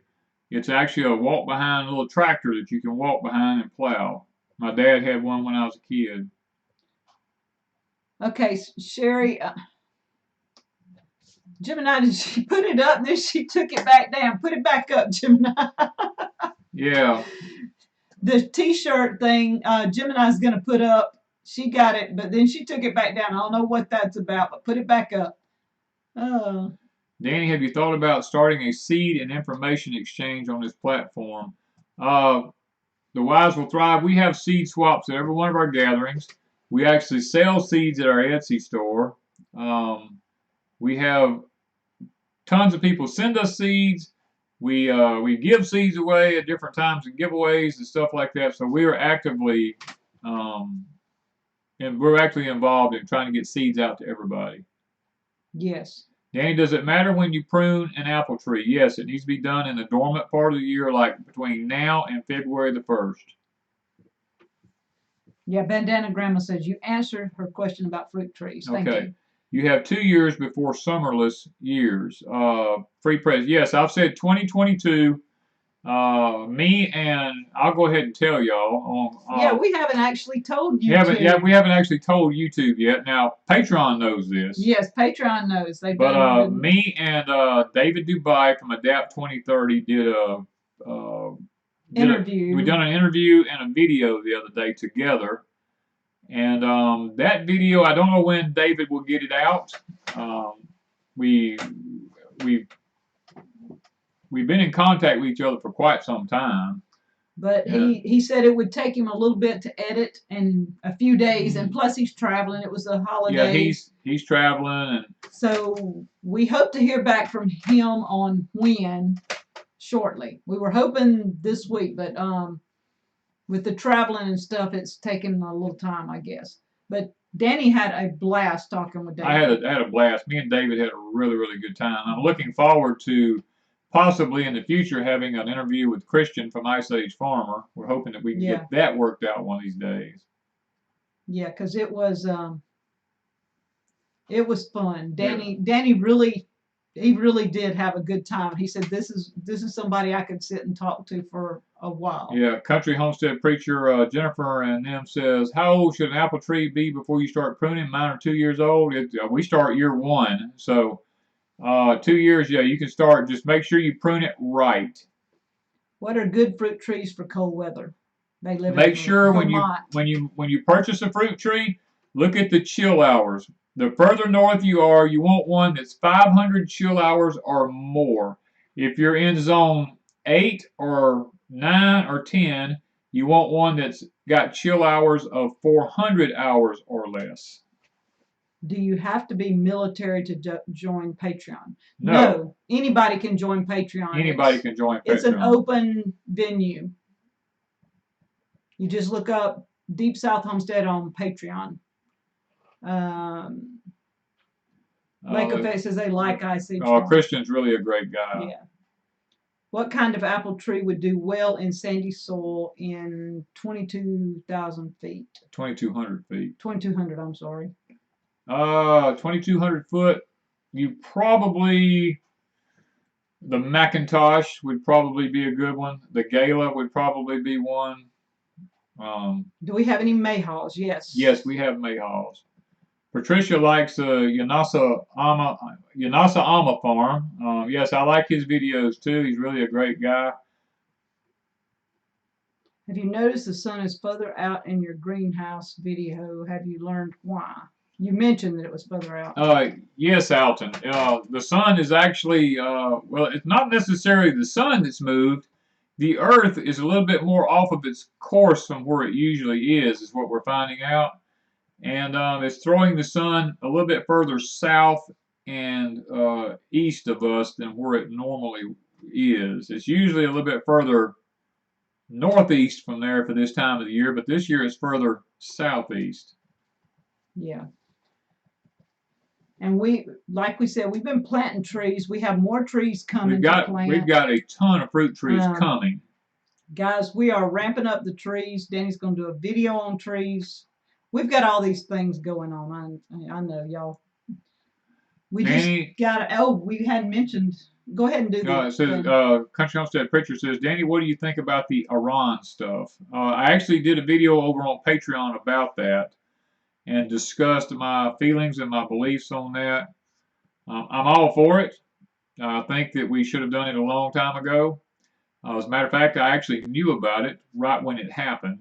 It's actually a walk-behind little tractor that you can walk behind and plow. My dad had one when I was a kid. Okay, Sherry, Gemini, did she put it up and then she took it back down? Put it back up, Gemini. Yeah. The t-shirt thing, Gemini's going to put up. She got it, but then she took it back down. I don't know what that's about, but put it back up. Oh. Danny, have you thought about starting a seed and information exchange on this platform? The Wise Will Thrive. We have seed swaps at every one of our gatherings. We actually sell seeds at our Etsy store. We have tons of people send us seeds. We give seeds away at different times and giveaways and stuff like that. So we are actively and we're actually involved in trying to get seeds out to everybody. Yes. Danny, does it matter when you prune an apple tree? Yes, it needs to be done in the dormant part of the year, like between now and February the 1st. Yeah, Bandana Grandma says you answered her question about fruit trees. Thank you. You have 2 years before summerless years. Free press. Yes, I've said 2022. Me and I'll go ahead and tell y'all. Yeah, we haven't actually told YouTube. We haven't actually told YouTube yet. Now, Patreon knows this. Yes, Patreon knows. But me and David Dubai from Adapt 2030 did a interview. We done an interview and a video the other day together. And that video, I don't know when David will get it out. We've been in contact with each other for quite some time. But he said it would take him a little bit to edit in a few days, and plus he's traveling. It was a holiday. Yeah, he's traveling, and so we hope to hear back from him on when shortly. We were hoping this week, but with the traveling and stuff, it's taken a little time, I guess. But Danny had a blast talking with David. I had a blast. Me and David had a really, really good time. I'm looking forward to possibly in the future having an interview with Christian from Ice Age Farmer. We're hoping that we can get that worked out one of these days. Yeah, because it was fun. Danny really did have a good time. He said this is somebody I could sit and talk to for a while. Yeah, Country Homestead Preacher Jennifer and them says, how old should an apple tree be before you start pruning? Mine are 2 years old. We start year 1, so 2 years. Yeah, you can start. Just make sure you prune it right. What are good fruit trees for cold weather? They live. Make sure when you purchase a fruit tree, look at the chill hours. The further north you are, you want one that's 500 chill hours or more. If you're in zone 8 or 9 or 10, you want one that's got chill hours of 400 hours or less. Do you have to be military to join Patreon? No. Anybody can join Patreon. Anybody can join Patreon. It's an open venue. You just look up Deep South Homestead on Patreon. Lake Effect says they like IC. Christian's really a great guy. Yeah. What kind of apple tree would do well in sandy soil in 22,000 feet? 2,200 feet. 2,200, I'm sorry. 2,200 foot, you probably, the Macintosh would probably be a good one. The Gala would probably be one. Do we have any Mayhaws? Yes. Yes, we have Mayhaws. Patricia likes Yanasa Ama farm. Yes, I like his videos too. He's really a great guy. Have you noticed the sun is further out in your greenhouse video? Have you learned why? You mentioned that it was further out. Yes, Alton. The sun is actually, well, it's not necessarily the sun that's moved. The earth is a little bit more off of its course from where it usually is what we're finding out. And it's throwing the sun a little bit further south and east of us than where it normally is. It's usually a little bit further northeast from there for this time of the year, but this year it's further southeast. Yeah. And like we said, we've been planting trees. We have more trees coming to plant. We've got a ton of fruit trees coming. Guys, we are ramping up the trees. Danny's going to do a video on trees. We've got all these things going on. I know, y'all. We just got to, we hadn't mentioned. Go ahead and do that. It says, Country Homestead Preacher says, Danny, what do you think about the Iran stuff? I actually did a video over on Patreon about that and discussed my feelings and my beliefs on that. I'm all for it. I think that we should have done it a long time ago. As a matter of fact, I actually knew about it right when it happened.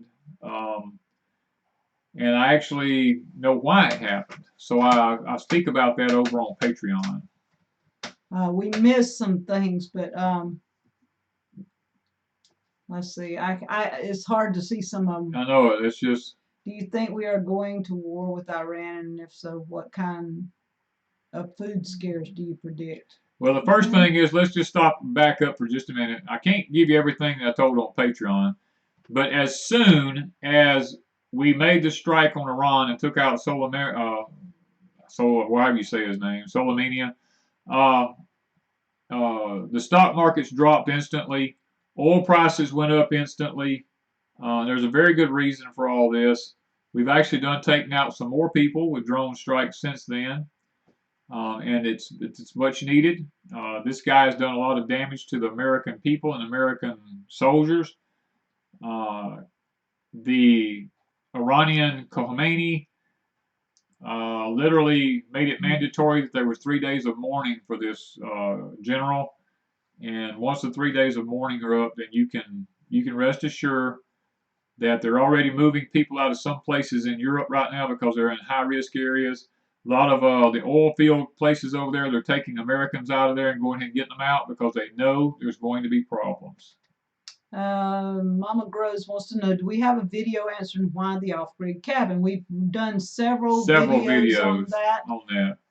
And I actually know why it happened. So I speak about that over on Patreon. We missed some things, but let's see. It's hard to see some of them. I know it. It's just. Do you think we are going to war with Iran? And if so, what kind of food scares do you predict? Well, the first thing is, let's just stop and back up for just a minute. I can't give you everything that I told on Patreon, but as soon as we made the strike on Iran and took out whatever you say his name, Soleimani, the stock markets dropped instantly. Oil prices went up instantly. There's a very good reason for all this. We've actually taken out some more people with drone strikes since then, and it's much needed. This guy has done a lot of damage to the American people and American soldiers. The Iranian Khomeini literally made it mandatory that there was 3 days of mourning for this general, and once the 3 days of mourning are up, then you can rest assured that they're already moving people out of some places in Europe right now because they're in high-risk areas. A lot of the oil field places over there, they're taking Americans out of there and going ahead and getting them out because they know there's going to be problems. Mama Grows wants to know, do we have a video answering why the off-grid cabin? We've done several videos on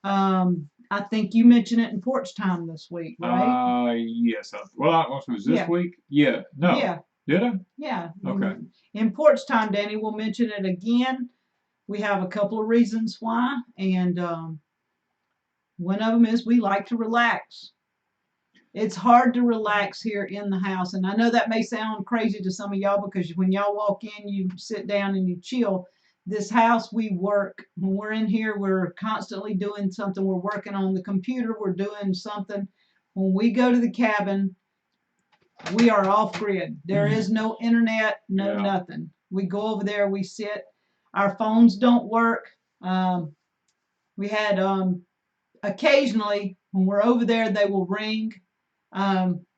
that. I think you mentioned it in Porch Time this week, right? Yes. Was it this week? Yeah. No. Yeah. Did I? Yeah. Okay. In Porch Time, Danny will mention it again. We have a couple of reasons why, and one of them is we like to relax. It's hard to relax here in the house, and I know that may sound crazy to some of y'all because when y'all walk in, you sit down and you chill. This house, we work. When we're in here, we're constantly doing something. We're working on the computer. We're doing something. When we go to the cabin, we are off grid. There is no internet, nothing. We go over there, we sit. Our phones don't work. We had occasionally, when we're over there, they will ring.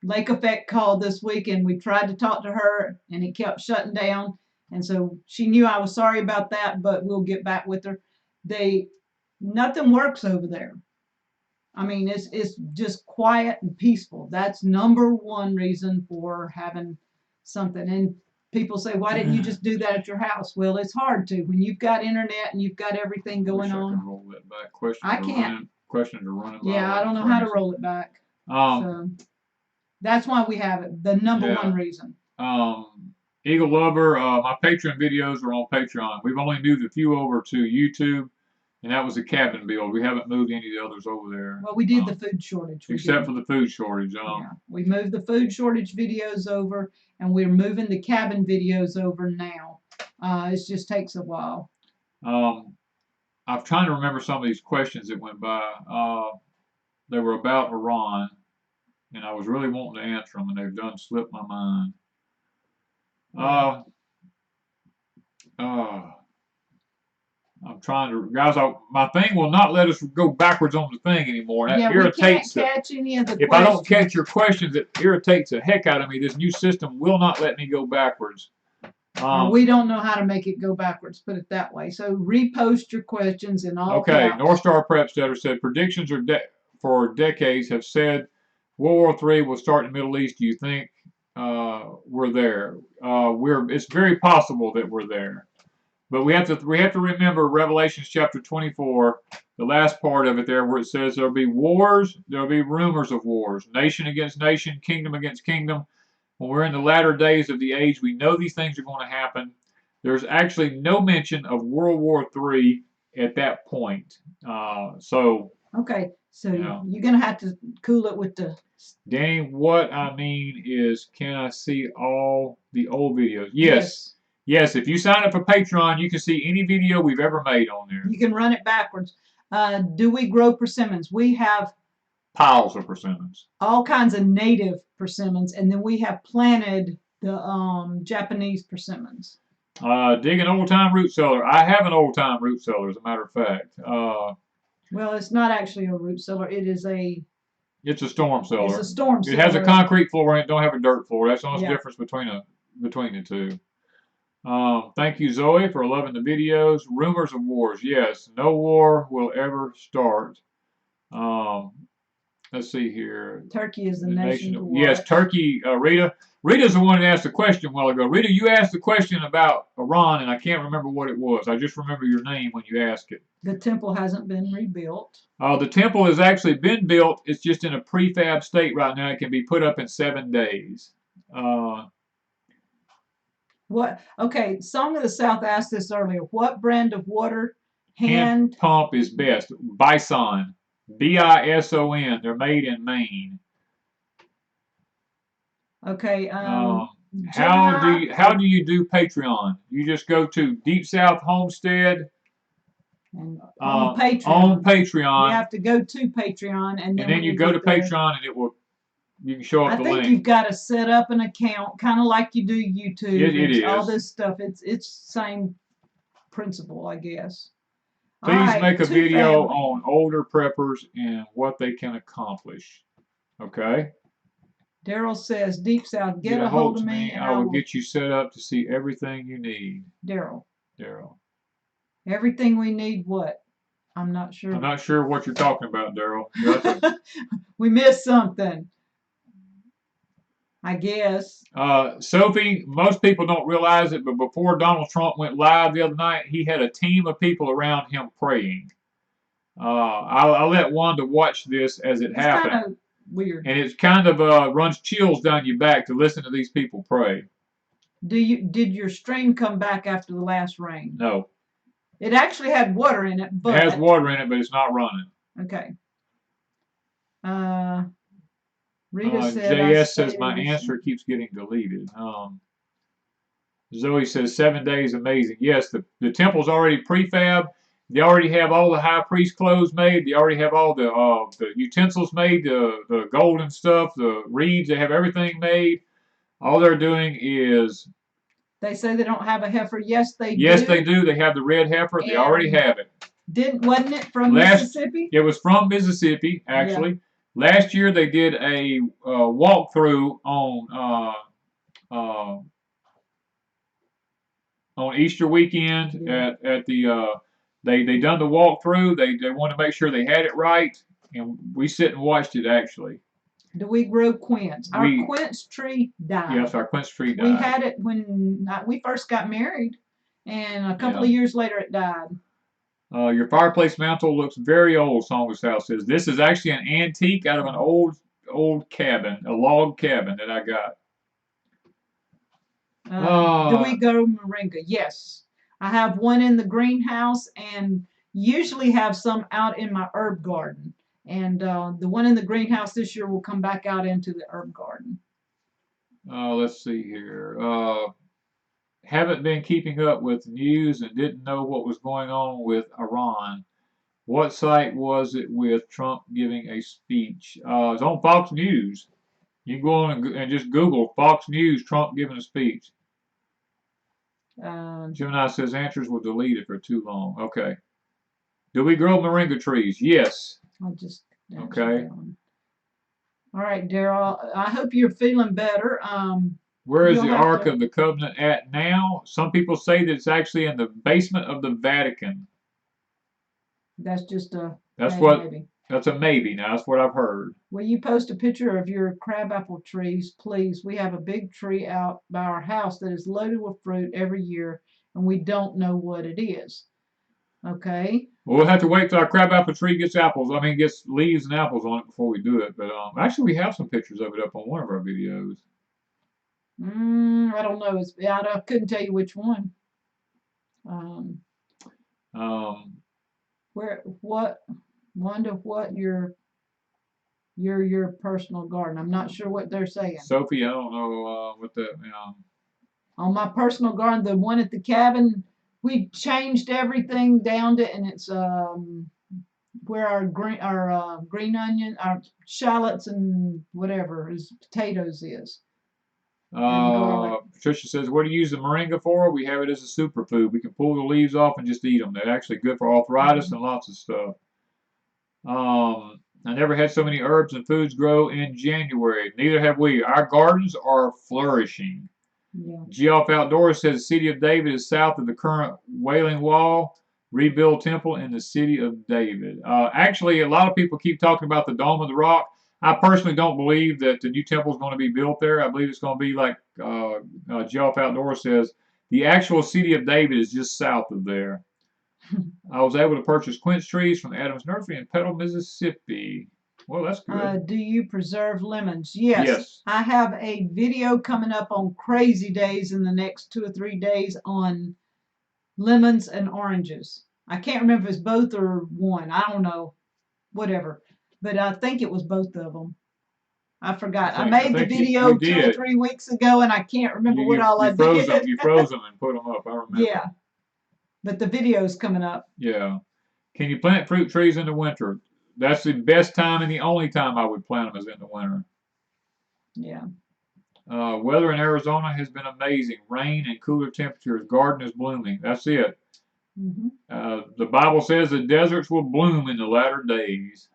Lake Effect called this week and we tried to talk to her and it kept shutting down. And so she knew I was sorry about that, but we'll get back with her. Nothing works over there. I mean, it's just quiet and peaceful. That's number one reason for having something. And people say, why didn't you just do that at your house? Well, it's hard to when you've got internet and you've got everything going I on. can roll that back. Questions I are can't. running. Questions are running. Yeah, I don't know how to roll it back. So that's why we have it. The number one reason. Eagle Lover, my Patreon videos are on Patreon. We've only moved a few over to YouTube, and that was a cabin build. We haven't moved any of the others over there. Well, we did the food shortage. Except for the food shortage. Yeah, we moved the food shortage videos over, and we're moving the cabin videos over now. It just takes a while. I'm trying to remember some of these questions that went by. They were about Iran, and I was really wanting to answer them, and they've done slipped my mind. I'm trying to, guys. My thing will not let us go backwards on the thing anymore. That irritates. We can't catch any of the questions. If I don't catch your questions, it irritates the heck out of me. This new system will not let me go backwards. We don't know how to make it go backwards. Put it that way. So repost your questions in all. Okay. North Star Prepstetter said predictions for decades have said World War III will start in the Middle East. Do you think we're there? It's very possible that we're there. But we have to remember Revelations chapter 24, the last part of it there, where it says there'll be wars, there'll be rumors of wars, nation against nation, kingdom against kingdom. When we're in the latter days of the age, we know these things are going to happen. There's actually no mention of World War III at that point. Okay, so you're going to have to cool it with the... Danny, what I mean is, can I see all the old videos? Yes. Yes, if you sign up for Patreon, you can see any video we've ever made on there. You can run it backwards. Do we grow persimmons? We have piles of persimmons. All kinds of native persimmons, and then we have planted the Japanese persimmons. Dig an old-time root cellar. I have an old-time root cellar, as a matter of fact. Well, it's not actually a root cellar. It is a... It's a storm cellar. It's a storm cellar. It has a concrete floor and it don't have a dirt floor. That's the only difference between the two. Thank you, Zoe, for loving the videos. Rumors of wars. Yes, no war will ever start. Let's see here. Turkey is the nation to watch. Yes, Turkey. Rita. Rita's the one that asked the question a while ago. Rita, you asked the question about Iran, and I can't remember what it was. I just remember your name when you asked it. The temple hasn't been rebuilt. The temple has actually been built. It's just in a prefab state right now. It can be put up in 7 days. What? Okay, Song of the South asked this earlier. What brand of water hand pump is best? Bison. Bison. They're made in Maine. Okay. How do you do Patreon? You just go to Deep South Homestead. And on Patreon. You have to go to Patreon, and then you go to Patreon, and it will. You can show up the link. I think you've got to set up an account, kind of like you do YouTube. It is. All this stuff. It's same principle, I guess. Please make a video on older preppers and what they can accomplish. Okay. Daryl says, Deep South, get a hold of me. And I will get you set up to see everything you need. Daryl. Everything we need what? I'm not sure. I'm not sure what you're talking about, Daryl. We missed something. I guess. Sophie, most people don't realize it, but before Donald Trump went live the other night, he had a team of people around him praying. I'll let Wanda watch this as it happened. It's kind of weird. And it's kind of runs chills down your back to listen to these people pray. Did your stream come back after the last rain? No. It actually had water in it, but... It has water in it, but it's not running. Okay. Rita said... JS says my answer keeps getting deleted. Zoe says 7 days amazing. Yes, the temple's already prefab. They already have all the high priest clothes made. They already have all the utensils made, the golden stuff, the reeds. They have everything made. All they're doing is... They say they don't have a heifer. Yes, they do. Yes, they do. They have the red heifer. They already have it. Wasn't it from Mississippi? It was from Mississippi, actually. Yeah. Last year they did a walkthrough on Easter weekend at the. They done the walkthrough. They wanted to make sure they had it right, and we sit and watched it actually. Do we grow quince? Our quince tree died. Yes, our quince tree died. We had it when we first got married, and a couple of years later it died. Your fireplace mantle looks very old, Song of the South says. This is actually an antique out of an old cabin, a log cabin that I got. Do we grow moringa? Yes. I have one in the greenhouse and usually have some out in my herb garden. And the one in the greenhouse this year will come back out into the herb garden. Let's see here. Haven't been keeping up with news and didn't know what was going on with Iran. What site was it with Trump giving a speech? It's on Fox News. You can go on and just Google Fox News, Trump giving a speech. Gemini says answers will delete it for too long. Okay. Do we grow moringa trees? Yes. I'll just okay. All right, Daryl. I hope you're feeling better. Where is the Ark of the Covenant at now? Some people say that it's actually in the basement of the Vatican. That's just a maybe. That's a maybe now. That's what I've heard. Will you post a picture of your crabapple trees, please? We have a big tree out by our house that is loaded with fruit every year, and we don't know what it is. Okay. Well, we'll have to wait till our crabapple tree gets apples. I mean, gets leaves and apples on it before we do it. But actually, we have some pictures of it up on one of our videos. I don't know. I couldn't tell you which one. Wonder what your personal garden. I'm not sure what they're saying. Sophie, I don't know what the. On my personal garden, the one at the cabin, we changed everything down to, and it's where our green onion, our shallots, and whatever is potatoes is. Patricia says, what do you use the moringa for? We have it as a superfood. We can pull the leaves off and just eat them. They're actually good for arthritis and lots of stuff. I never had so many herbs and foods grow in January. Neither have we. Our gardens are flourishing. Yeah. Geoff Outdoors says the city of David is south of the current Wailing Wall. Rebuild temple in the city of David. Actually, a lot of people keep talking about the Dome of the Rock. I personally don't believe that the new temple is going to be built there. I believe it's going to be like Geoff Outdoors says. The actual city of David is just south of there. I was able to purchase quince trees from Adams Nursery in Petal, Mississippi. Well, that's good. Do you preserve lemons? Yes. I have a video coming up on Crazy Days in the next 2 or 3 days on lemons and oranges. I can't remember if it's both or one. I don't know. Whatever. But I think it was both of them. I forgot. I made the video 2 or 3 weeks ago, and I can't remember what all I did. You froze them and put them up. I remember. Yeah. But the video's coming up. Yeah. Can you plant fruit trees in the winter? That's the best time and the only time I would plant them is in the winter. Yeah. Weather in Arizona has been amazing. Rain and cooler temperatures. Garden is blooming. That's it. The Bible says the deserts will bloom in the latter days.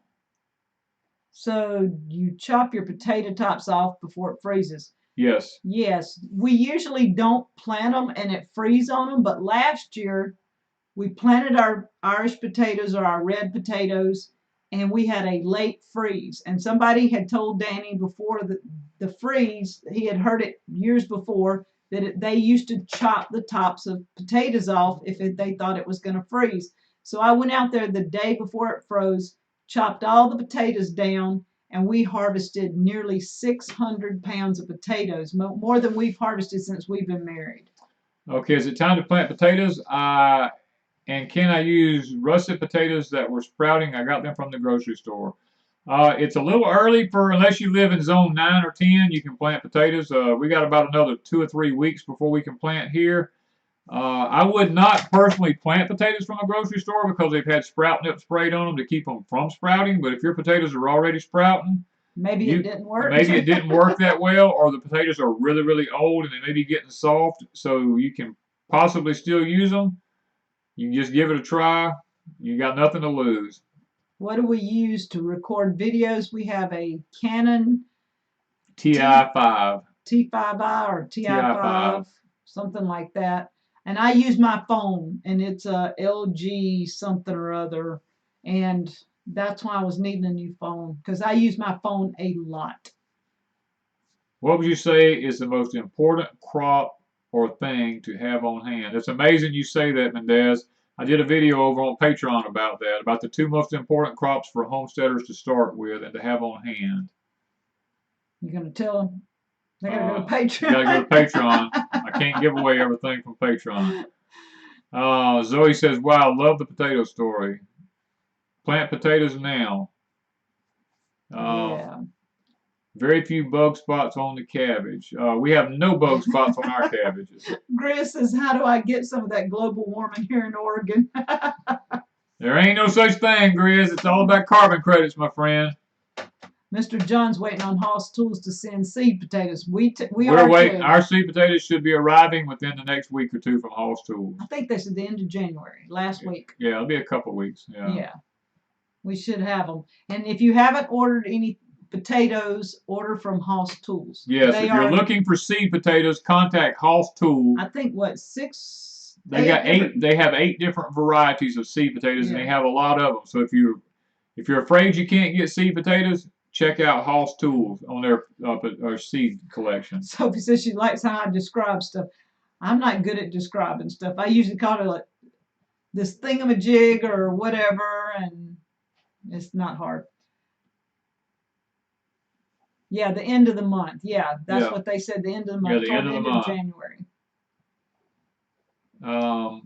So you chop your potato tops off before it freezes? Yes. Yes. We usually don't plant them and it freezes on them, but last year we planted our Irish potatoes or our red potatoes and we had a late freeze. And somebody had told Danny before the freeze, he had heard it years before, that they used to chop the tops of potatoes off if they thought it was going to freeze. So I went out there the day before it froze, chopped all the potatoes down, and we harvested nearly 600 pounds of potatoes, more than we've harvested since we've been married. Okay, is it time to plant potatoes? And can I use russet potatoes that were sprouting? I got them from the grocery store. It's a little early unless you live in zone 9 or 10, you can plant potatoes. We got about another 2 or 3 weeks before we can plant here. I would not personally plant potatoes from a grocery store because they've had sprout nip sprayed on them to keep them from sprouting. But if your potatoes are already sprouting, maybe it didn't work. Maybe it didn't work that well, or the potatoes are really, really old and they may be getting soft, so you can possibly still use them. You can just give it a try. You got nothing to lose. What do we use to record videos? We have a Canon TI5. T5i or TI5, something like that. And I use my phone, and it's a LG something or other. And That's why I was needing a new phone, because I use my phone a lot. What would you say is the most important crop or thing to have on hand? It's amazing you say that, Mendez. I did a video over on Patreon about that, about the 2 most important crops for homesteaders to start with and to have on hand. You're going to tell them? They got to go to Patreon. You got to go to Patreon. I can't give away everything from Patreon. Zoe says, wow, love the potato story. Plant potatoes now. Yeah. Very few bug spots on the cabbage. We have no bug spots on our cabbages. Chris says, how do I get some of that global warming here in Oregon? There ain't no such thing, Grizz. It's all about carbon credits, my friend. Mr. John's waiting on Hoss Tools to send seed potatoes. We're waiting. Our seed potatoes should be arriving within the next week or 2 from Hoss Tools. I think they said the end of January, last week. Yeah, it'll be a couple weeks. Yeah. We should have them. And if you haven't ordered any potatoes, order from Hoss Tools. Yes, if you're looking for seed potatoes, contact Hoss Tools. I think what, 6? They got 8. They have 8 different varieties of seed potatoes, and they have a lot of them. So if you're afraid you can't get seed potatoes, check out Hoss Tools on their seed collection. Sophie says she likes how I describe stuff. I'm not good at describing stuff. I usually call it like this thingamajig or whatever, and it's not hard. Yeah, the end of the month. Yeah, that's what they said. The end of the month. Yeah, the end of the month. January. I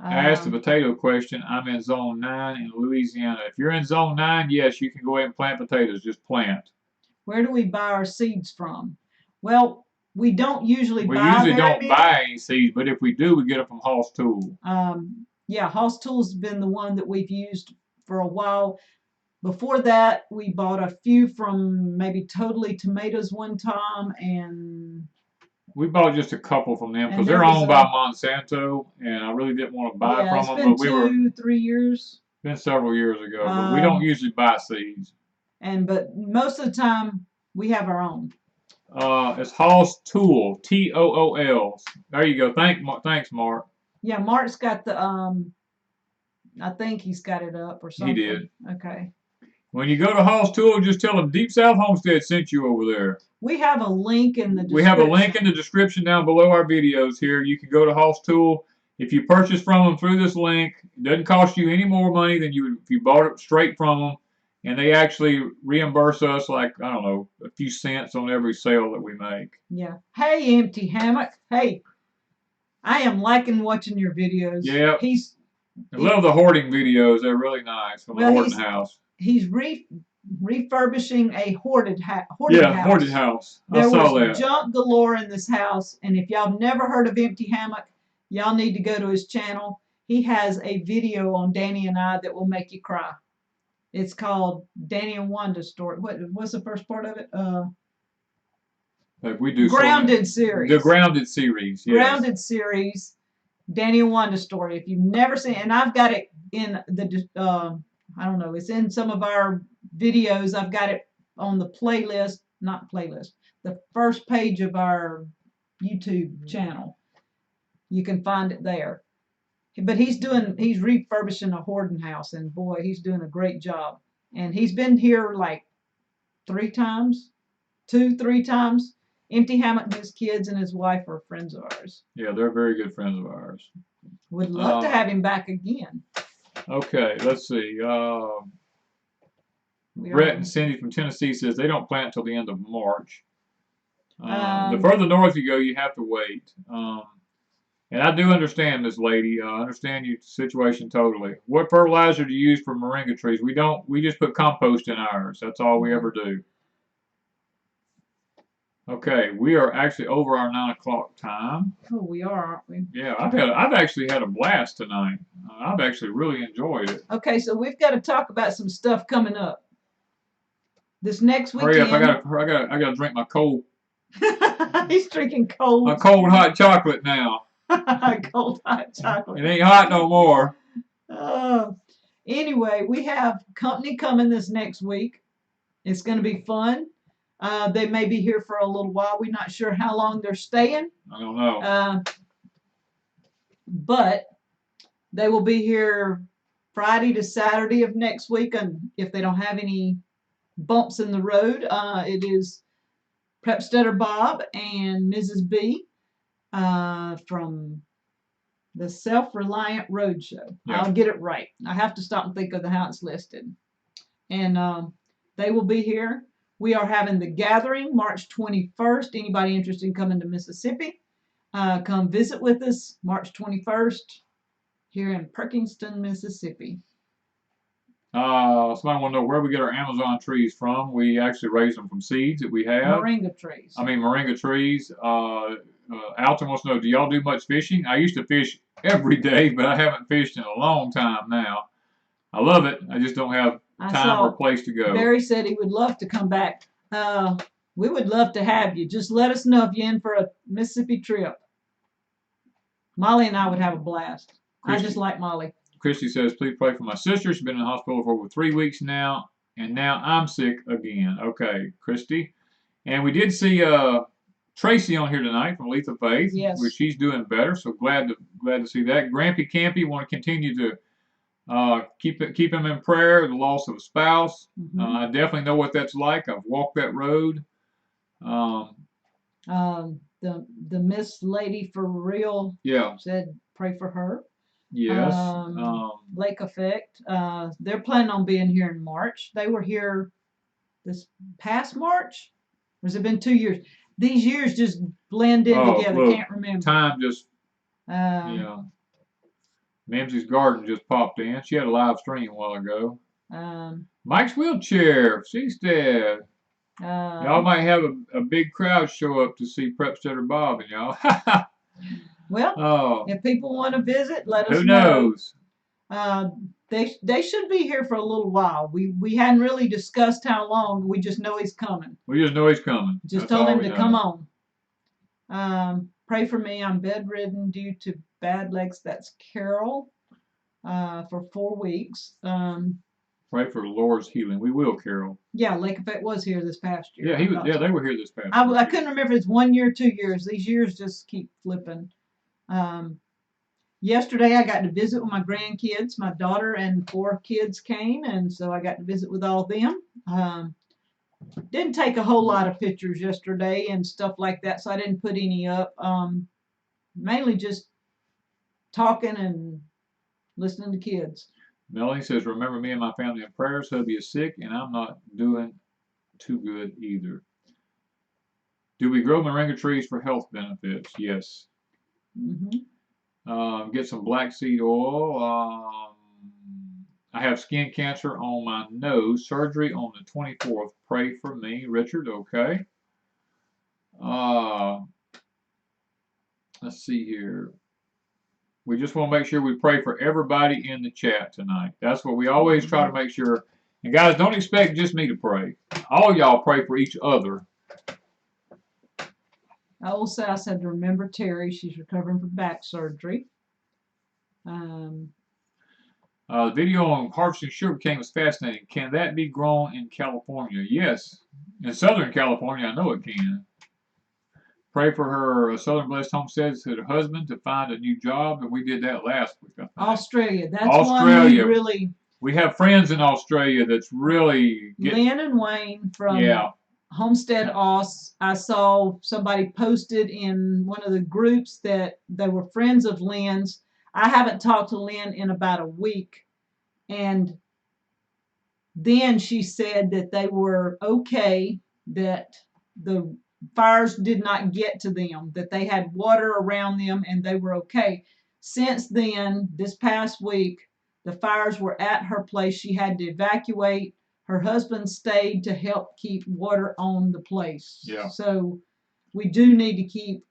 asked the potato question. I'm in Zone 9 in Louisiana. If you're in Zone 9, yes, you can go ahead and plant potatoes. Just plant. Where do we buy our seeds from? Well, we don't usually buy. We usually don't buy any seeds, but if we do, we get them from Hoss Tools. Yeah, Hoss Tools has been the one that we've used for a while. Before that, we bought a few from maybe Totally Tomatoes one time, and we bought just a couple from them because they're owned by Monsanto, and I really didn't want to buy from them. But it's been 3 years. Been several years ago, but we don't usually buy seeds. But most of the time, we have our own. It's Hoss Tool, Tool. There you go. Thanks, Mark. Yeah, Mark's got the I think he's got it up or something. He did. Okay. When you go to Hoss Tool, just tell them Deep South Homestead sent you over there. We have a link in the description. We have a link in the description down below our videos here. You can go to Hoss Tool. If you purchase from them through this link, it doesn't cost you any more money than you would if you bought it straight from them. And they actually reimburse us like, I don't know, a few cents on every sale that we make. Yeah. Hey, Empty Hammock. Hey, I am liking watching your videos. Yeah. I love the hoarding videos. They're really nice from the hoarding house. He's refurbishing a hoarded house. Hoarded house. I saw that. There was junk galore in this house, and if y'all never heard of Empty Hammock, y'all need to go to his channel. He has a video on Danny and I that will make you cry. It's called Danny and Wanda story. What's the first part of it? Like we do Grounded series. The Grounded series. Yes. Grounded series. Danny and Wanda story. If you've never seen it, and I've got it in the I don't know, it's in some of our videos. I've got it on the playlist, not playlist, the first page of our YouTube channel. You can find it there. But he's refurbishing a hoarding house, and boy, he's doing a great job. And he's been here like 3 times. Empty Hammock and his kids and his wife are friends of ours. Yeah, they're very good friends of ours. Would love to have him back again. Okay, let's see. Brett and Cindy from Tennessee says they don't plant till the end of March. The further north you go, you have to wait. And I do understand this lady. I understand your situation totally. What fertilizer do you use for moringa trees? We just put compost in ours. That's all we ever do. Okay, we are actually over our 9 o'clock time. Oh, we are, aren't we? Yeah, I've actually had a blast tonight. I've actually really enjoyed it. Okay, so we've got to talk about some stuff coming up. This next weekend. Hurry up! I gotta drink my cold. He's drinking cold. My cold hot chocolate now. Cold hot chocolate. It ain't hot no more. Anyway, we have company coming this next week. It's going to be fun. They may be here for a little while. We're not sure how long they're staying. I don't know. But they will be here Friday to Saturday of next week, and if they don't have any bumps in the road, it is Prepstetter Bob and Mrs. B from the Self-Reliant Roadshow. Yeah. I'll get it right. I have to stop and think of how it's listed. And they will be here. We are having the gathering March 21st. Anybody interested in coming to Mississippi, come visit with us March 21st here in Perkinston, Mississippi. Somebody want to know where we get our Amazon trees from. We actually raise them from seeds that we have. Moringa trees. Moringa trees. Alton wants to know, do y'all do much fishing? I used to fish every day, but I haven't fished in a long time now. I love it. I just don't have time or place to go. Barry said he would love to come back. We would love to have you. Just let us know if you're in for a Mississippi trip. Molly and I would have a blast. I just like Molly. Christy says, please pray for my sister. She's been in the hospital for over 3 weeks now, and now I'm sick again. Okay, Christy. And we did see Tracy on here tonight from Leap of Faith. Yes. Which she's doing better, so glad to see that. Grampy Campy want to continue to keep him in prayer, the loss of a spouse. Mm-hmm. I definitely know what that's like. I've walked that road. The Miss Lady for real said pray for her. Yes. Lake Effect. They're planning on being here in March. They were here this past March. Or has it been 2 years? These years just blend in together. Look, can't remember. Time just, Mamsie's Garden just popped in. She had a live stream a while ago. Mike's Wheelchair, Seastead. Y'all might have a big crowd show up to see Prepstetter Bob and y'all. Well, if people want to visit, let us know. Who knows? They should be here for a little while. We hadn't really discussed how long. We just know he's coming. We just know he's coming. Just told him to come on. Pray for me. I'm bedridden due to bad legs. That's Carol. For 4 weeks. Pray for the Lord's healing. We will, Carol. Yeah, Lake Effect was here this past year. Yeah, they were here this past year. I couldn't remember if it's 1 year, 2 years. These years just keep flipping. Yesterday I got to visit with my grandkids. My daughter and 4 kids came, and so I got to visit with all of them. Didn't take a whole lot of pictures yesterday and stuff like that, so I didn't put any up. Mainly just talking and listening to kids. Melanie says, remember me and my family in prayers. Hubby is sick, and I'm not doing too good either. Do we grow moringa trees for health benefits? Yes. Mm-hmm. Get some black seed oil. I have skin cancer on my nose. Surgery on the 24th. Pray for me. Richard, okay. Let's see here. We just want to make sure we pray for everybody in the chat tonight. That's what we always try to make sure. And guys, don't expect just me to pray. All y'all pray for each other. I will say I said to remember Terry. She's recovering from back surgery. The video on harvesting sugarcane was fascinating. Can that be grown in California? Yes. In Southern California, I know it can. Pray for her Southern Blessed Homestead to her husband to find a new job, and we did that last week, I think. Australia. That's one we really... We have friends in Australia that's really... Lynn and Wayne from Homestead Aus. I saw somebody posted in one of the groups that they were friends of Lynn's. I haven't talked to Lynn in about a week, and then she said that they were okay, that the fires did not get to them, that they had water around them and they were okay. Since then, this past week, the fires were at her place. She had to evacuate. Her husband stayed to help keep water on the place. Yeah. So we do need to keep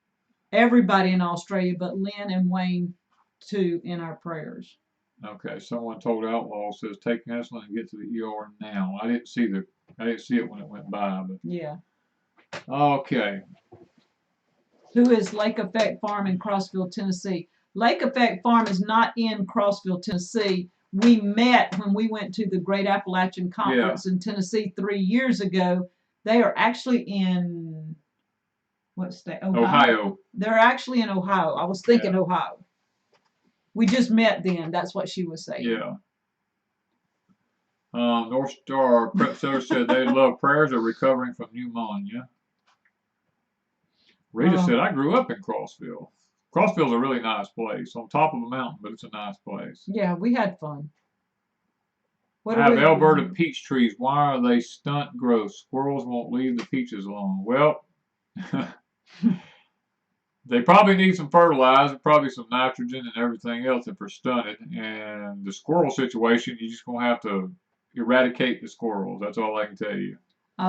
everybody in Australia, but Lynn and Wayne too, in our prayers. Okay, someone told Outlaw, says take insulin and get to the ER now. I didn't see it when it went by, but yeah. Okay. Who is Lake Effect Farm in Crossville, Tennessee? Lake Effect Farm is not in Crossville, Tennessee. We met when we went to the Great Appalachian Conference in Tennessee 3 years ago. They are actually in what state? Ohio. They're actually in Ohio. I was thinking Ohio. We just met then. That's what she was saying. Yeah. North Star Prep Center said they love prayers are recovering from pneumonia. Rita said, I grew up in Crossville. Crossville's a really nice place. On top of a mountain, but it's a nice place. Yeah, we had fun. I have Alberta peach trees. Why are they stunt growth? Squirrels won't leave the peaches alone. Well, they probably need some fertilizer, probably some nitrogen and everything else if they're stunted. And the squirrel situation, you're just going to have to eradicate the squirrels. That's all I can tell you.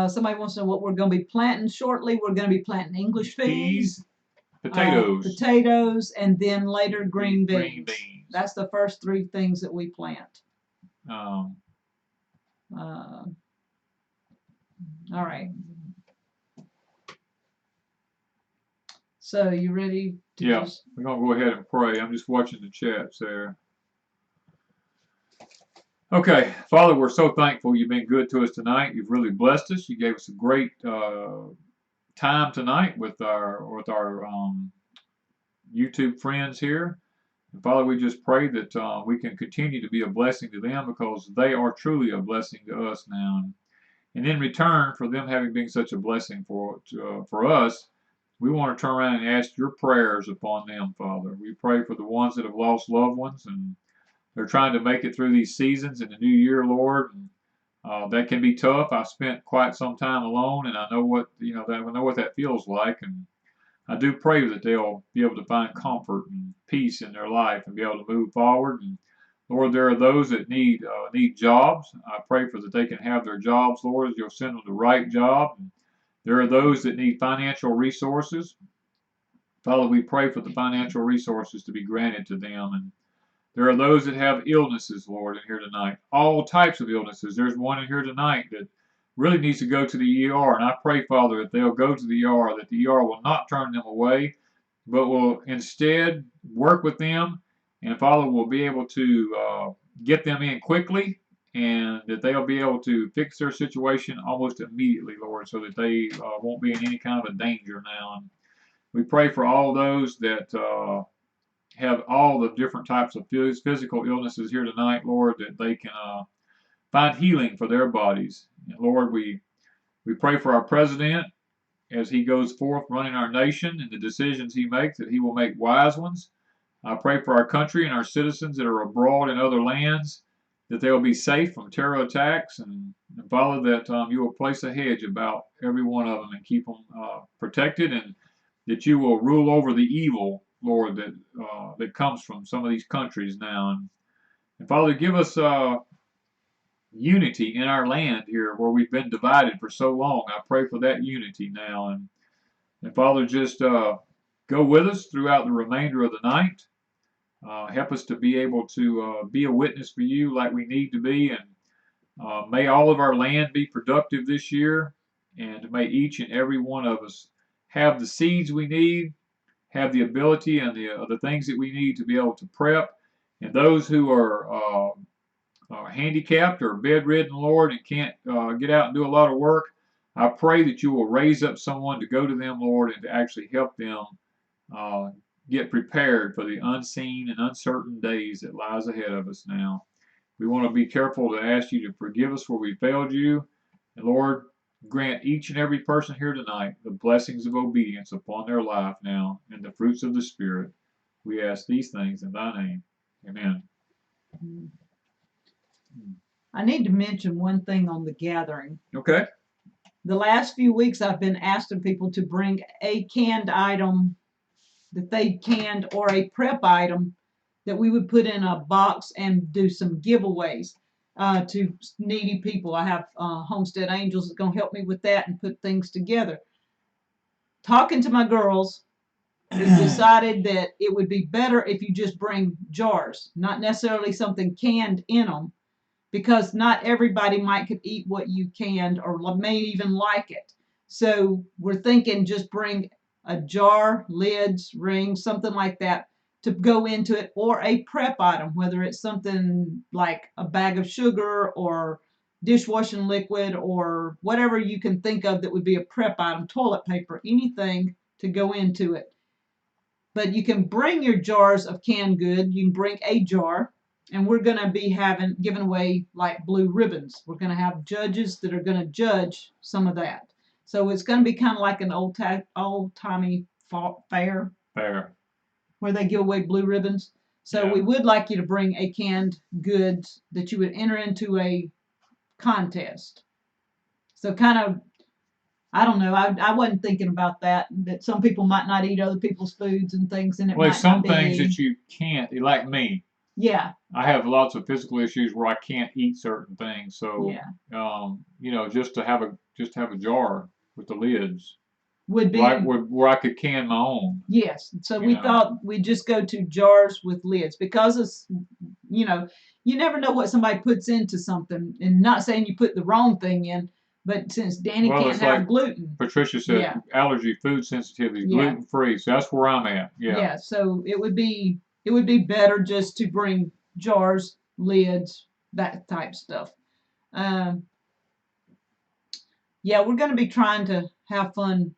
Somebody wants to know what we're going to be planting shortly. We're going to be planting English peas, potatoes, and then later green beans. That's the first 3 things that we plant. All right. So you ready to we're going to go ahead and pray. I'm just watching the chats there. Okay, Father, we're so thankful you've been good to us tonight. You've really blessed us. You gave us a great time tonight with our YouTube friends here. And Father, we just pray that we can continue to be a blessing to them because they are truly a blessing to us now. And in return for them having been such a blessing for us, we want to turn around and ask your prayers upon them, Father. We pray for the ones that have lost loved ones and they're trying to make it through these seasons in the new year, Lord. And, that can be tough. I spent quite some time alone, and I know what that feels like. And I do pray that they'll be able to find comfort and peace in their life and be able to move forward. And Lord, there are those that need jobs. I pray for that they can have their jobs, Lord, as you'll send them the right job. And there are those that need financial resources. Father, we pray for the financial resources to be granted to them. And there are those that have illnesses, Lord, in here tonight. All types of illnesses. There's one in here tonight that really needs to go to the ER. And I pray, Father, that they'll go to the ER, that the ER will not turn them away, but will instead work with them. And Father, will be able to get them in quickly and that they'll be able to fix their situation almost immediately, Lord, so that they won't be in any kind of a danger now. And we pray for all those that have all the different types of physical illnesses here tonight, Lord, that they can find healing for their bodies. And Lord, we pray for our president as he goes forth running our nation and the decisions he makes, that he will make wise ones. I pray for our country and our citizens that are abroad in other lands, that they will be safe from terror attacks. And Father, that you will place a hedge about every one of them and keep them protected, and that you will rule over the evil, Lord, that comes from some of these countries now. And Father, give us unity in our land here where we've been divided for so long. I pray for that unity now. And Father, just go with us throughout the remainder of the night. Help us to be able to be a witness for you like we need to be. And may all of our land be productive this year. And may each and every one of us have the seeds we need, have the ability and the things that we need to be able to prep. And those who are handicapped or bedridden, Lord, and can't get out and do a lot of work, I pray that you will raise up someone to go to them, Lord, and to actually help them get prepared for the unseen and uncertain days that lies ahead of us now. We want to be careful to ask you to forgive us where we failed you. And Lord, grant each and every person here tonight the blessings of obedience upon their life now and the fruits of the Spirit. We ask these things in thy name. Amen. I need to mention one thing on the gathering. Okay. The last few weeks I've been asking people to bring a canned item that they canned or a prep item that we would put in a box and do some giveaways to needy people. I have Homestead Angels that's going to help me with that and put things together. Talking to my girls, we decided that it would be better if you just bring jars, not necessarily something canned in them, because not everybody might could eat what you canned or may even like it. So we're thinking just bring a jar, lids, rings, something like that to go into it, or a prep item, whether it's something like a bag of sugar or dishwashing liquid or whatever you can think of that would be a prep item, toilet paper, anything to go into it. But you can bring your jars of canned good. You can bring a jar. And we're going to be giving away like blue ribbons. We're going to have judges that are going to judge some of that. So it's going to be kind of like an old-timey fair. Fair. Where they give away blue ribbons. So we would like you to bring a canned goods that you would enter into a contest. So kind of, I don't know. I wasn't thinking about that some people might not eat other people's foods and things, and it might some not be, things that you can't, like me. Yeah. I have lots of physical issues where I can't eat certain things. So, you know, just to have a jar with the lids would be where I could can my own. Yes. So we thought we'd just go to jars with lids because it's, you know, you never know what somebody puts into something, and not saying you put the wrong thing in, but since Danny can't have gluten. Patricia said allergy, food sensitivity, gluten free. So that's where I'm at. Yeah. So it would be better just to bring jars, lids, that type stuff. Yeah, we're going to be trying to have fun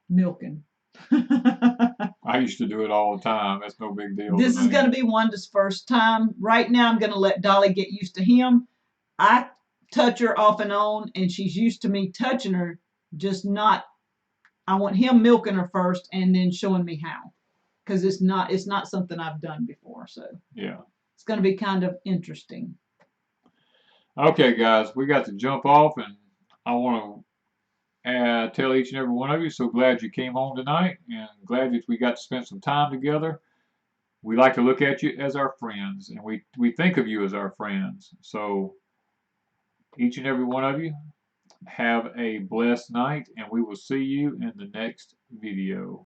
milking. I used to do it all the time. That's no big deal. This is going to be Wanda's first time. Right now, I'm going to let Dolly get used to him. I touch her off and on, and she's used to me touching her, just not. I want him milking her first, and then showing me how, because it's not something I've done before. So yeah, it's going to be kind of interesting. Okay, guys, we got to jump off, and I want to tell each and every one of you, so glad you came home tonight, and glad that we got to spend some time together. We like to look at you as our friends, and we think of you as our friends. So each and every one of you, have a blessed night, and we will see you in the next video.